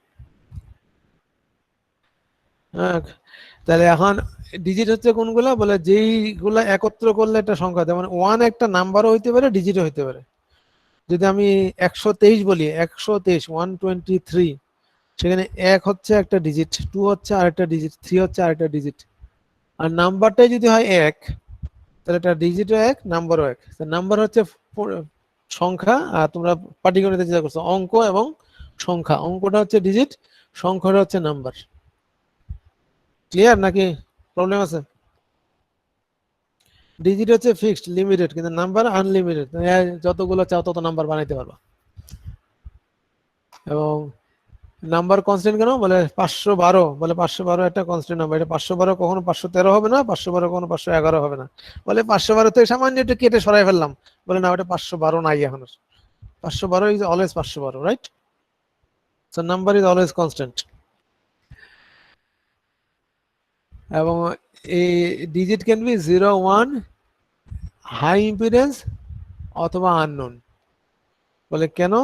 হ্যাঁ, তাহলে এখন ডিজিট হচ্ছে কোনগুলা বলে, যেইগুলা একত্র করলে একটা সংখ্যা, যেমন 1 একটা নাম্বারও হইতে পারে, ডিজিটও হইতে পারে। যদি আমি 123 বলি, 123 123, সেখানে 1 হচ্ছে একটা ডিজিট, 2 হচ্ছে আরেকটা ডিজিট, 3 হচ্ছে আরেকটা ডিজিট। আর নাম্বারটাই যদি হয় 1, তাহলে এটা ডিজিটও 1, নাম্বারও 1। নাম্বার হচ্ছে সংখ্যা, আর তোমরা পাটিগণিতে যেটা করছো অঙ্ক এবং সংখ্যা, অঙ্কটা হচ্ছে ডিজিট, সংখ্যাটা হচ্ছে নাম্বার। ক্লিয়ার নাকি প্রবলেম আছে? ডিজিট হচ্ছে ফিক্সড লিমিটেড, কিন্তু নাম্বার আনলিমিটেড, যতগুলো চাও তত নাম্বার বানাইতে পারবা। এবং নাম্বার কনস্ট্যান্ট কেন বলে 512, বলে 512 একটা কনস্ট্যান্ট নাম্বার। এটা 512 কখনো 513 হবে না, 512 কখনো 511 হবে না। বলে 512 থেকে সামান্য একটু কেটে সরাই ফেললাম, বলে না ওটা 512 নাই এখন। 512 is always 512, right? So number is always constant. এবং এই digit can be 0, 1, high impedance অথবা আননোন। বলে কেন?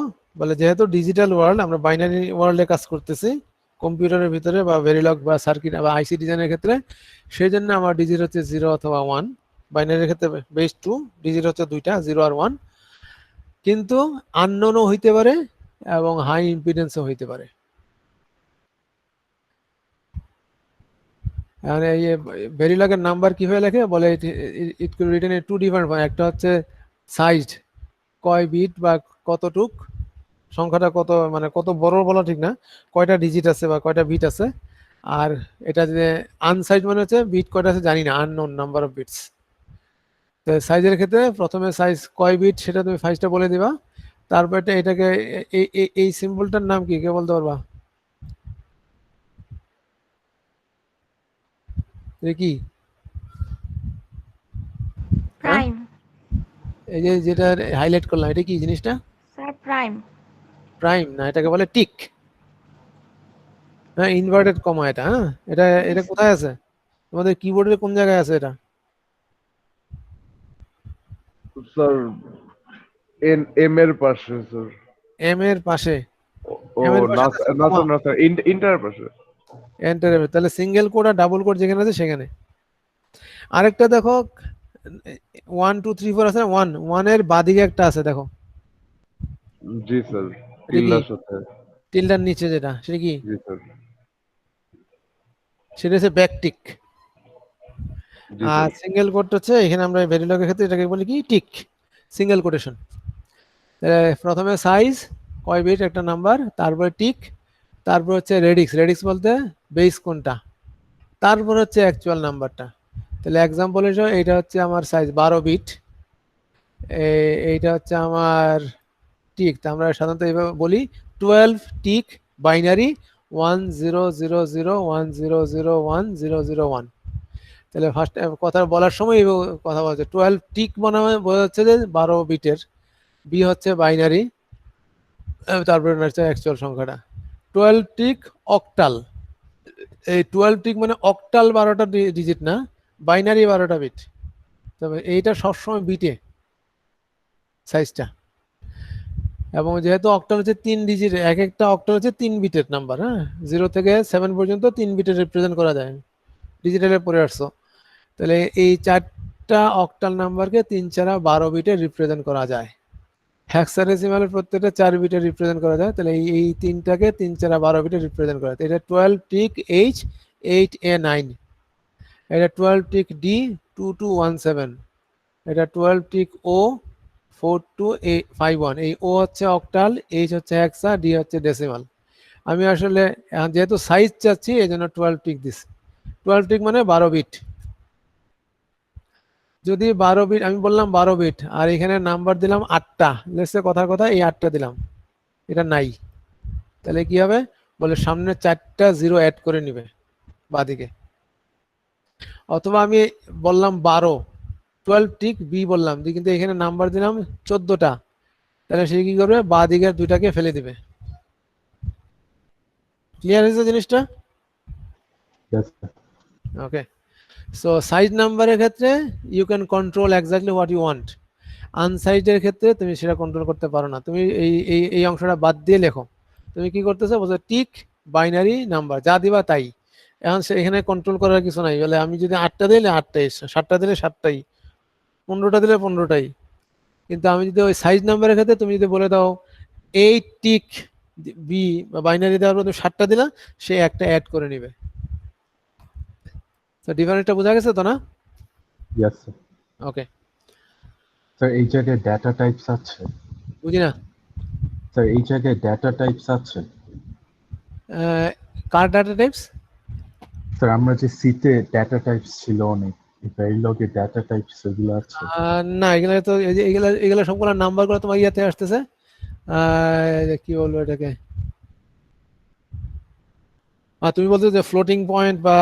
বলে যেহেতু ডিজিটাল ওয়ার্ল্ড, আমরা বাইনারি ওয়ার্ল্ডে কাজ করতেছি কম্পিউটারের ভিতরে বা ভেরিলগ বা সার্কিট বা আইসি ডিজাইনের ক্ষেত্রে, সেই জন্য আমার ডিজিট হচ্ছে 0 অথবা 1। বাইনারির ক্ষেত্রে বেস 2, ডিজিট হচ্ছে দুইটা, 0 আর 1। কিন্তু আননোনও হইতে পারে এবং হাই ইম্পিডেন্সও হইতে পারে। এখন এই ভেরিলগের নাম্বার কিভাবে লেখে বলে it could written to different form. একটা হচ্ছে সাইজড, কয় বিট বা কতটুক, সংখ্যাটা কত মানে কত বড় বলা ঠিক না, কয়টা ডিজিট আছে বা কয়টা বিট আছে। আর এটা যে আনসাইজ মানে হচ্ছে বিট কয়টা আছে জানি না, আননোন নাম্বার অফ বিটস। তো সাইজের ক্ষেত্রে প্রথমে সাইজ কয় বিট সেটা তুমি সাইজটা বলে দিবা, তারপর এটাকে এই সিম্বলটার নাম কি কে বলতে পারবা? কি প্রাইম এই যে যেটা হাইলাইট করলাম এটা কি জিনিসটা? Sir, prime. প্রাইম না, এটাকে বলে টিক। হ্যাঁ, ইনভার্টেড কমা এটা। হ্যাঁ, এটা এটা কোথায় আছে তোমাদের কিবোর্ডের কোন জায়গায় আছে এটা? স্যার এম এর পাশে স্যার। এম এর পাশে? ও এম এর না পাশে আছে না comma? স্যার, না স্যার, ইন্টার পাশে। এন্টার, তাহলে সিঙ্গেল কোড আর ডাবল কোড যেখানে আছে সেখানে। আরেকটা দেখো 1 2 3 4 আছে না, 1 এর বাদিকে একটা আছে দেখো, জি স্যার, এটা কি? টিল্ডার সাথে। টিল্ডার নিচে যেটা সেটা কি? জি স্যার। সেটা হচ্ছে ব্যাকটিক। জি আর স্যার। সিঙ্গেল কোড হচ্ছে এখানে আমরা ভেরিলগের ক্ষেত্রে এটাকে বলি কি টিক, সিঙ্গেল কোটেশন। প্রথমে সাইজ কয় বিট একটা নাম্বার, তারপরে টিক, তারপর হচ্ছে রেডিক্স, রেডিক্স বলতে বেস কোনটা, তারপর হচ্ছে অ্যাকচুয়াল নাম্বারটা। তাহলে এক্সাম্পল হিসেবে এইটা হচ্ছে আমার সাইজ 12 বিট, এইটা হচ্ছে আমার টিক। তা আমরা সাধারণত এইভাবে বলি 12 টিক বাইনারি 10001001001001। তাহলে ফার্স্ট কথা বলার সময় এইভাবে কথা বলছে 12 টিক বোঝা যাচ্ছে যে 12 বিটের, বি হচ্ছে বাইনারি, তারপরে হচ্ছে অ্যাকচুয়াল সংখ্যাটা। 12 টিক অক্টাল, এই 12 টিক মানে অক্টাল 12টা ডিজিট না, বাইনারি 12টা বিট। তবে এইটা সবসময় বিটে সাইজটা, এবং যেহেতু অক্টাল হচ্ছে 3 ডিজিট, এক একটা অক্টাল হচ্ছে 3 বিটের নাম্বার। হ্যাঁ, 0 থেকে 7 পর্যন্ত 3 বিটের রিপ্রেজেন্ট করা যায়, ডিজিটালে পড়ে আসছো। তাহলে এই 4টা অক্টাল নাম্বারকে 3 4 12 বিটে রিপ্রেজেন্ট করা যায়। হেক্সাডেসিমালের প্রত্যেকটা 4 বিটে রিপ্রেজেন্ট করা যায়। তাহলে এই তিনটাকে 3 4 12 বিটে রিপ্রেজেন্ট করা যায়। এটা 12 টিক এইচ 8A9, এটা 12 টিক ডি 2217, এটা 12 টিক ও 4251। এই ও হচ্ছে অক্টাল, এইচ হচ্ছে হেক্সা, ডি হচ্ছে ডেসিমাল। আমি আসলে যেহেতু সাইজ চাচ্ছি এই জন্য 12 টিক দিছি। 12 টিক মানে 12 বিট। যদি 12 বিট আমি বললাম 12 বিট আর এখানে নাম্বার দিলাম 8টা, লেটসে কথার কথা এই 8টা দিলাম, এটা নাই, তাহলে কি হবে বলে সামনে 4টা 0 অ্যাড করে নিবে বাদিকে। অথবা আমি বললাম 12 টিক বি বললাম, কিন্তু এখানে নাম্বার দিলাম 14টা, তাহলে সে কি করবে বাদিকের 2টাকে ফেলে দিবে। ক্লিয়ার হয়েছে জিনিসটা? Yes, sir. Okay, so size নাম্বারের ক্ষেত্রে you can control exactly what you want. আনসাইজের ক্ষেত্রে তুমি সেটা কন্ট্রোল করতে পারো না। তুমি এই অংশটা বাদ দিয়ে লেখো, তুমি কি করতেছো বলছো টিক বাইনারি নাম্বার যা দিবা তাই। এখন এখানে কন্ট্রোল করার কিছু নাই, বলে আমি যদি 8টা দিলে 8টাই, 7টা দিলে 7টাই, 15টা দিলে 15টাই। কিন্তু আমি যদি ওই সাইজ নাম্বারের ক্ষেত্রে তুমি যদি বলে দাও 8 টিক বি বা বাইনারি দেওয়ার পর তুমি 7টা দিলা, সে একটা অ্যাড করে নিবে। তো ডিফারেন্সটা বোঝা গেছে তো না? Yes, sir. ওকে, স্যার এই জায়গায় ডেটা টাইপস আছে? বুঝি না স্যার এই জায়গায় ডেটা টাইপস আছে? কার ডাটা টাইপস? স্যার আমরা যে সিতে ডেটা টাইপস ছিল অনেক, এই ভেরিলগে ডেটা টাইপস এগুলো আছে? না, এগুলা তো এগুলা সবগুলো নাম্বার গুলো তোমার ইয়াতে আসতেছে। কি বলবো এটাকে, তুমি বলছো যে ফ্লোটিং পয়েন্ট বা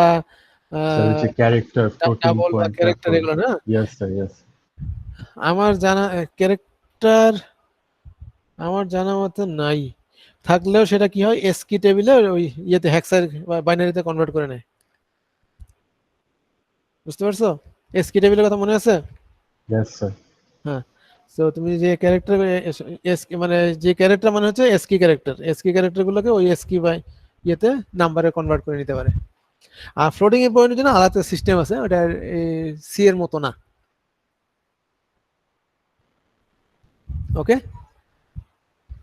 স্যার এই যে ক্যারেক্টার, ফ্লোটিং ডাবল বা পয়েন্ট, ক্যারেক্টার এগুলো না? Yes sir, yes. আমার জানা ক্যারেক্টার আমার জানা মতো নাই, থাকলেও সেটা কি হয় এসকি টেবিলে ওই ইয়েতে হেক্সার বা বাইনারিতে কনভার্ট করে নেয়। বুঝতে পারছো? এসকি টেবিলের কথা মনে আছে? Yes sir. হ্যাঁ, সো তুমি যে ক্যারেক্টার এসকি মানে যে ক্যারেক্টার মানে হচ্ছে এসকি ক্যারেক্টার, এসকি ক্যারেক্টারগুলোকে ওই এসকি বাই ইয়েতে নাম্বারে কনভার্ট করে নিতে পারে। আর ফ্লোটিং এর পয়েন্টের জন্য আলাদা সিস্টেম আছে, ওটা সি এর মতো না। ওকে,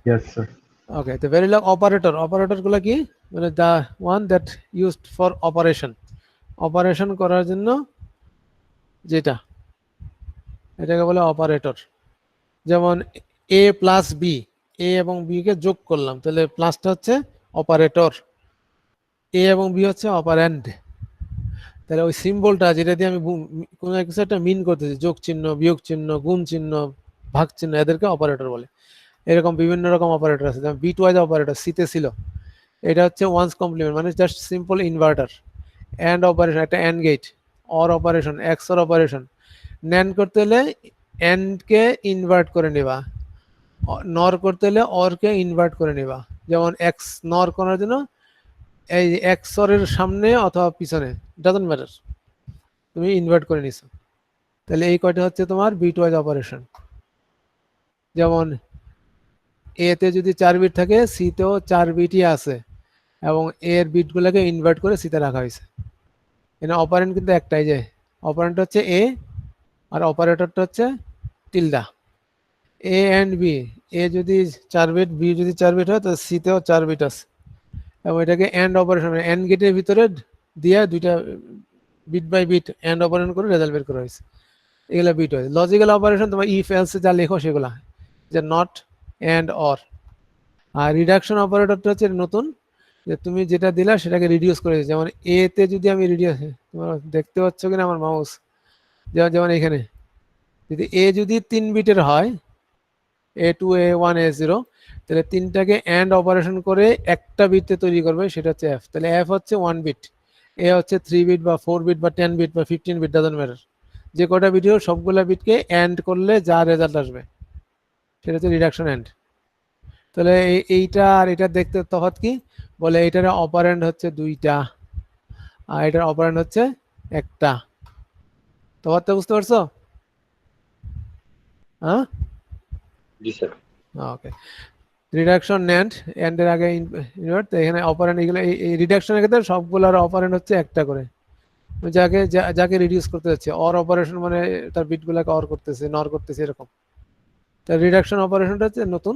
Yes, sir. Okay, the Verilog operator. Operator গুলা কি? মানে the one that used for operation. Operation করার জন্য যেটা এটাকে বলে অপারেটর। যেমন a প্লাস b, a এবং b কে যোগ করলাম, তাহলে প্লাসটা হচ্ছে অপারেটর, a এবং b হচ্ছে অপারেন্ড। তাহলে ওই সিম্বলটা যেটা দিয়ে আমি কোনো কিছু একটা মিন করতেছি, যোগ চিহ্ন, বিয়োগ চিহ্ন, গুণ চিহ্ন, ভাগ চিহ্ন, এদেরকে অপারেটর বলে। এরকম বিভিন্ন রকম অপারেটর আছে, যেমন বিট ওয়াইজ অপারেটর সিতে ছিল, এটা হচ্ছে ওয়ান্স কমপ্লিমেন্ট, মানে just simple inverter. AND operation, একটা AND gate, OR operation, XOR operation. NAND করতে হলে অ্যান্ডকে ইনভার্ট করে নেবা, নর করতে হলে অরকে ইনভার্ট করে নেবা। যেমন এক্স নর করার জন্য এই এক্সরের সামনে অথবা পিছনে, ডাজন্ট ম্যাটার, তুমি ইনভার্ট করে নিছো। তাহলে এই কয়টা হচ্ছে তোমার বিট ওয়াইজ অপারেশন। যেমন এ তে যদি 4 বিট থাকে, সি তেও 4 বিটই আছে, এবং এর বিটগুলোকে ইনভার্ট করে সিতে রাখা হয়েছে। এখানে অপারেন্ট কিন্তু একটাই, যে অপারেন্ট হচ্ছে এ আর অপারেটরটা হচ্ছে টিলডা। এ অ্যান্ড বি, এ যদি 4 বিট, বি যদি 4 বিট হয়, তো সি তেও 4 বিট আছে, এবং এটাকে অ্যান্ড অপারেশন, অ্যান্ড গেটের ভিতরে দিয়ে দুইটা bit by bit AND operation করে রেজাল্ট বের করা হয়েছে। এগুলা বিট ওয়াইজ। লজিক্যাল অপারেশন তোমার ইফ এলসে যা লেখো সেগুলা, যে নট, অ্যান্ড, অর। আর রিডাকশন অপারেটরটা হচ্ছে নতুন, যে তুমি যেটা দিলা সেটাকে রিডিউস করে দিয়েছে। যেমন এ তে যদি আমি রিডিউস, তোমরা দেখতে পাচ্ছ কিনা আমার মাউস, যেমন এখানে যদি এ যদি 3 বিটের হয়, A2, A1, A0, তাহলে তিনটাকে অ্যান্ড অপারেশন করে একটা বিটে তৈরি করবে, সেটা হচ্ছে এফ। তাহলে এফ হচ্ছে 1 বিট, এ হচ্ছে 3 বিট বা 4 বিট বা 10 বিট বা 15 বিট, ডাজন্ট ম্যাটার। যে কটা বিট হোক সবগুলা বিটকে অ্যান্ড করলে যা রেজাল্ট আসবে সেটা হচ্ছে রিডাকশন অ্যান্ড। তাহলে এইটা আর এটা দেখতে তফাৎ কি? বলে এটার অপারেন্ড হচ্ছে 2টা আর এটার অপারেন্ড হচ্ছে একটা। তফাৎটা বুঝতে পারছো? হ্যাঁ, জি স্যার। ওকে। রিডাকশন ন্যান্ড, এর আগে ইনভার্ট, এখানে অপারেন্ড, এগুলো এই রিডাকশনের ক্ষেত্রে সবগুলোর অপারেন্ড হচ্ছে একটা করে, যাকে যাকে রিডিউস করতে যাচ্ছে। অর অপারেশন মানে তার বিটগুলোকে অর করতেছে, নর করতেছে, এরকম। তার রিডাকশন অপারেশনটা হচ্ছে নতুন,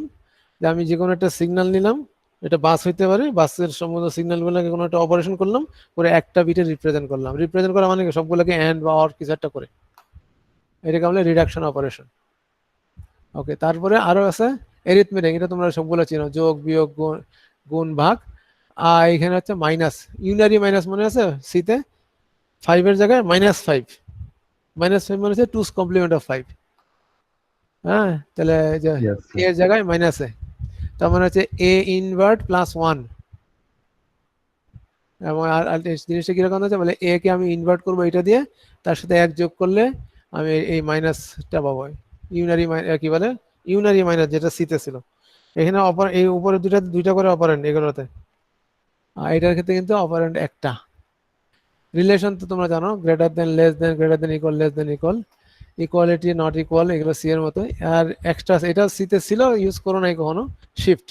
যে আমি যে কোনো একটা সিগন্যাল নিলাম, এটা বাস হইতে পারে, বাসের সমস্ত সিগন্যালগুলোকে কোনো একটা অপারেশন করলাম, করে একটা বিটে রিপ্রেজেন্ট করলাম। রিপ্রেজেন্ট করা মানে সবগুলোকে অ্যান্ড বা অর কিছু একটা করে, এটাকে বলে রিডাকশন অপারেশন। ওকে, তারপরে আরো আছে এরিথমেটিক, এটা তোমরা সবগুলো চিনো, যোগ, বিয়োগ, গুণ, ভাগ। আর এখানে হচ্ছে মাইনাস, ইউনারি মাইনাস, মনে আছে সিতে 5 এর জায়গায় -5, -5 মানে হচ্ছে 2's কমপ্লিমেন্ট অফ 5। হ্যাঁ, তাহলে যে Yes, এ sir. এর জায়গায় মাইনাস এ, তার মানে হচ্ছে এ ইনভার্ট প্লাস 1। এবং আর জিনিসটা কিরকম হচ্ছে, বলে এ কে আমি ইনভার্ট করবো এটা দিয়ে, তার সাথে 1 যোগ করলে আমি এই মাইনাসটা পাবো। ইউনারি কি বলে, ইউনারি মাইনাস, যেটা সিতে ছিল। এখানে এই উপরে দুইটা করে অপারেন্ড এগুলোতে, আর এটার ক্ষেত্রে কিন্তু অপারেন্ড একটা। রিলেশন তো তোমরা জানো, greater than, less than, greater than equal, less than equal, equality, not equal, এগুলো সি এর মতো। আর এক্সট্রা, এটা সিতে ছিল, ইউজ করো নাই কখনো। শিফট,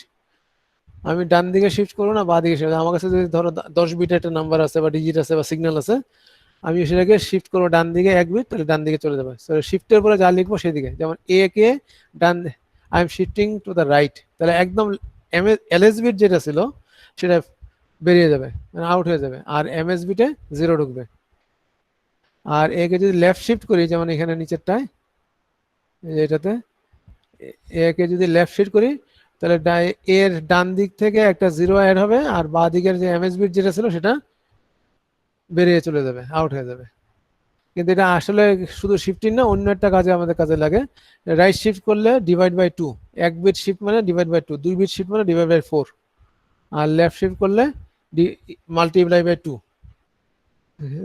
আমি ডান দিকে শিফট করবো না বা দিকে শিফট, আমার কাছে যদি ধরো 10 বিট একটা নাম্বার আছে বা ডিজিট আছে বা সিগন্যাল আছে, আমি সেটাকে শিফট করবো ডান দিকে 1 বিট, তাহলে ডান দিকে চলে যাবে। শিফটের পরে যা লিখবো সেদিকে, যেমন এ কে ডান, I am shifting to the right, তাহলে একদম এলএস বিট যেটা ছিল সেটা বেরিয়ে যাবে, মানে আউট হয়ে যাবে, আর এমএস বিটে 0 ঢুকবে। আর এ কে যদি লেফট শিফট করি, যেমন এখানে নিচেরটায়, এটাতে এ কে যদি লেফট শিফট করি, তাহলে এর ডান দিক থেকে একটা 0 অ্যাড হবে, আর বাঁ দিকের যে এমএস বিট যেটা ছিল সেটা বেরিয়ে চলে যাবে, আউট হয়ে যাবে। কিন্তু এটা আসলে শুধু শিফটিং না, অন্য একটা কাজে আমাদের কাজে লাগে। রাইট শিফট করলে ডিভাইড বাই 2, 1 বিট শিফট মানে ডিভাইড বাই 2, 2 বিট শিফট মানে ডিভাইড বাই 4, আর লেফট শিফট করলে মাল্টিপ্লাই বাই 2।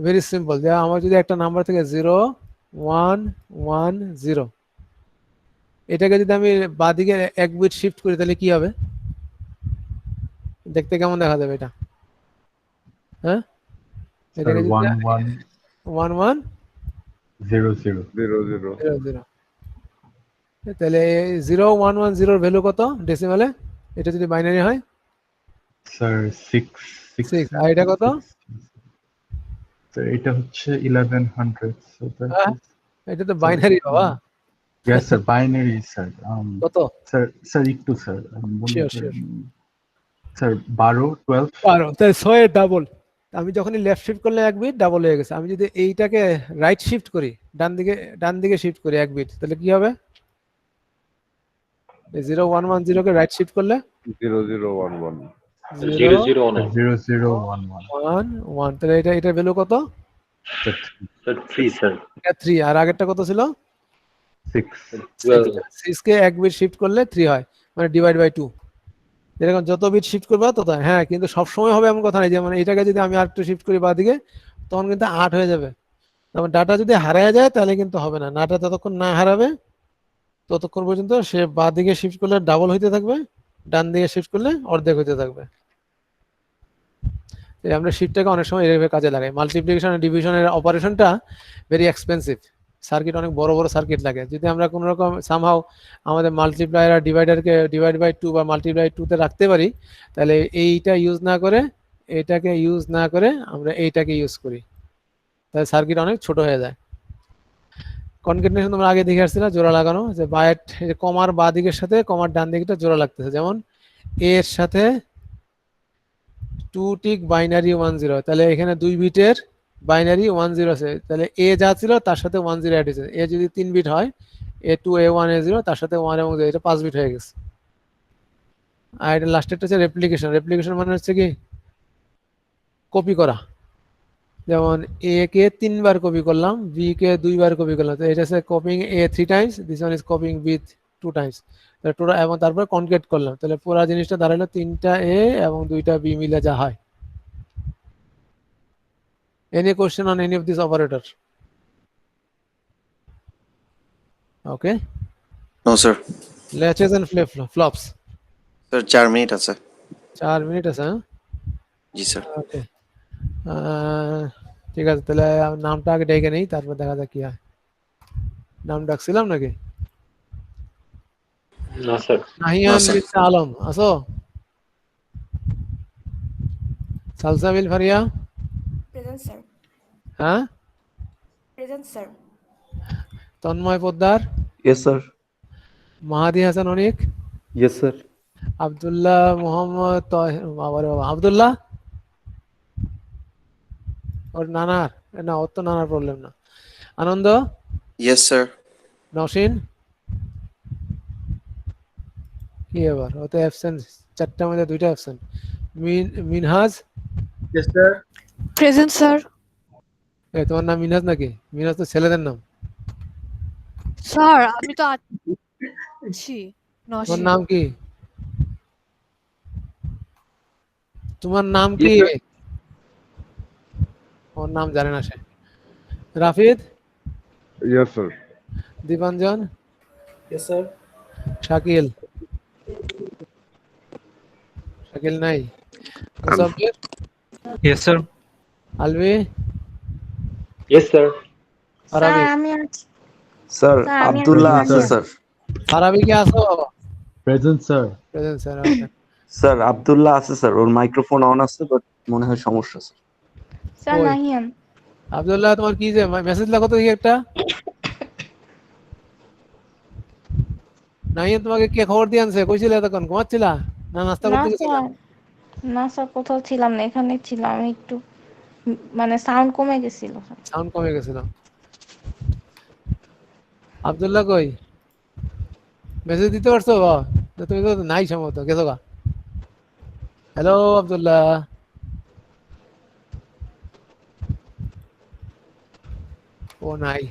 Very simple. যে আমার যদি একটা নাম্বার থেকে 0 1 1 0, এটাকে যদি আমি বাঁদিকে 1 বিট শিফট করি, তাহলে কি হবে? দেখতে কেমন দেখা যাবে এটা? হ্যাঁ, Sir, এটাকে যদি 1 1 1 1 0 0 0. 0 0 0, তাহলে 0 1 1 0 এর ভ্যালু কত ডেসিমালে? এটা যদি বাইনারি হয় Sir, 6 6, আর এটা কত? Sir, এটা হচ্ছে 1100. So that হ্যাঁ, is এটা তো বাইনারি বাবা। Yes, sir. Binary, sir. কত? Sir, একটু sir. Sure, sure. Sir, 12, 12. 12, তাই 6 এর ডাবল। আমি যখনই লেফট শিফট করলে এক বিট ডাবল হয়ে গেছে। আমি যদি এইটাকে রাইট শিফট করি, ডান দিকে শিফট করি এক বিট, তাহলে কি হবে? 0110 কে রাইট শিফট করলে 0011 0011 0011. তাহলে এটা ভ্যালু কত? Sir, স্যার 3 স্যার এটা 3, আর আগেরটা কত ছিল? 6. 6 কে এক বিট শিফট করলে 3 হয়, মানে ডিভাইড বাই 2। এরকম যত বিট শিফট করবে তত, হ্যাঁ, কিন্তু সব সময় হবে এমন কথা নাই যে মানে এটাকে যদি আমি আরেকটু শিফট করি বাদিকে তখন কিন্তু 8 হয়ে যাবে। তারপর ডাটা যদি হারিয়ে যায় তাহলে কিন্তু হবে না। ডাটা যতক্ষণ না হারাবে ততক্ষণ পর্যন্ত সে বাদিকে শিফট করলে ডাবল হইতে থাকবে, ডান দিকে শিফট করলে অর্ধেক হইতে থাকবে। এই আমরা শিফটটাকে অনেক সময় এইভাবে কাজে লাগাই। মাল্টিপ্লিকেশন আর ডিভিশনের অপারেশনটা ভেরি এক্সপেন্সিভ, সার্কিট অনেক বড় বড় সার্কিট লাগে। যদি আমরা কোনো রকম সামহাও আমাদের মাল্টিপ্লায়ার আর ডিভাইডারকে ডিভাইড বাই 2 বা মাল্টিপ্লাই 2 তে রাখতে পারি, তাহলে এইটা ইউজ না করে এটাকে ইউজ না করে আমরা এইটাকে ইউজ করি, তাহলে সার্কিট অনেক ছোট হয়ে যায়। কনকেটেনেশন তোমরা আগে দেখে আসছিলে, জোড়া লাগানো, যে বাইট কমার বাঁ দিকের সাথে কমার ডান দিকটা জোড়া লাগতেছে। যেমন এ এর সাথে 2 টিক বাইনারি 10, তাহলে এখানে 2 বিটের বাইনারি 10 আছে, তাহলে এ যা ছিল তার সাথে 10 অ্যাড হয়েছে। এ যদি 3 বিট হয়, A2 A1 A0 তার সাথে 1 এবং 0, এটা 5 বিট হয়ে গেছে। আর এটা লাস্টেরটা হচ্ছে রেপ্লিকেশন। রেপ্লিকেশন মানে হচ্ছে কি কপি করা। যেমন এ কে 3 বার কপি করলাম, বি কে 2 বার কপি করলাম, তো এটা হচ্ছে copying A 3 times, this one is copying B 2 times. Total এবং তারপর কনকেট করলাম, তাহলে পুরো জিনিসটা দাঁড়ালো 3টা এ এবং 2টা বি মিলে যা হয়। Any question on any of these operators? Okay. No sir. Latches and flops. Sir 4 minute আছে। 4 মিনিট আছে, হ্যাঁ? জি স্যার। ওকে, ঠিক আছে, তাহলে নামটা আগে ডেকে নেই, তারপর দেখা যাক কি হয়। নাম ডাকছিলাম নাকি? না স্যার নাহিয়ান স্যার। বিন আলম আসো। Salsabil Faria, Present, sir. হ্যাঁ? Present, sir. Tanmoy Poddar, Yes, sir. মাহাদি হাসান অনিক, Yes, sir. আব্দুল্লাহ মোহাম্মদ বাবা আব্দুল্লাহ, ওর নানার, না ওর তো নানার প্রবলেম না। আনন্দ, ইয়েস স্যার। নসীন, কি এবার ও তো অ্যাবসেন্ট, 4টার মধ্যে 2টা absent. Minhaj, Yes, sir. Present, sir. এই তোমার নাম মিনহাজ নাকি? মিনহাজ তো ছেলেদের নাম। Sir, আমি তো আছি। তোমার নাম কি? তোমার নাম কি? ওর নাম জানে না সে। Rafid, Yes, sir. Dipanjan, Yes, sir. Shakil, Shakil নাই। মুসাফির, Yes, sir. Alvi, yes sir Arabi, sir আমি আছি। Sir, Sir, আমি Abdullah আছি। আছে স্যার। আরাবি কি আসো? Present, sir. Present sir. Sir Abdullah আছে স্যার, ওর মাইক্রোফোন অন আছে বাট মনে হয় সমস্যা স্যার। স্যার ওই। নাহিয়ান। আব্দুল্লাহ, তোমার কি যে মেসেজ লাগো তো একটা? নাই, তোমাকে কে খবর দিয়ে আনছে? কইছিলে এতক্ষণ ঘুমাচ্ছিলা না নাস্তা না করতে গেছিলা? স্যার, না স্যার, কোথাও ছিলাম না, এখানে ছিলাম। আমি একটু মানে সাউন্ড কমে গেছিল। সাউন্ড কমে গেছিল। আব্দুল্লাহ কই? মেসেজ দিতে পারছো? তুমি তো নাই সম্ভবত, গেছো গা। হ্যালো আব্দুল্লাহ, ও নাই।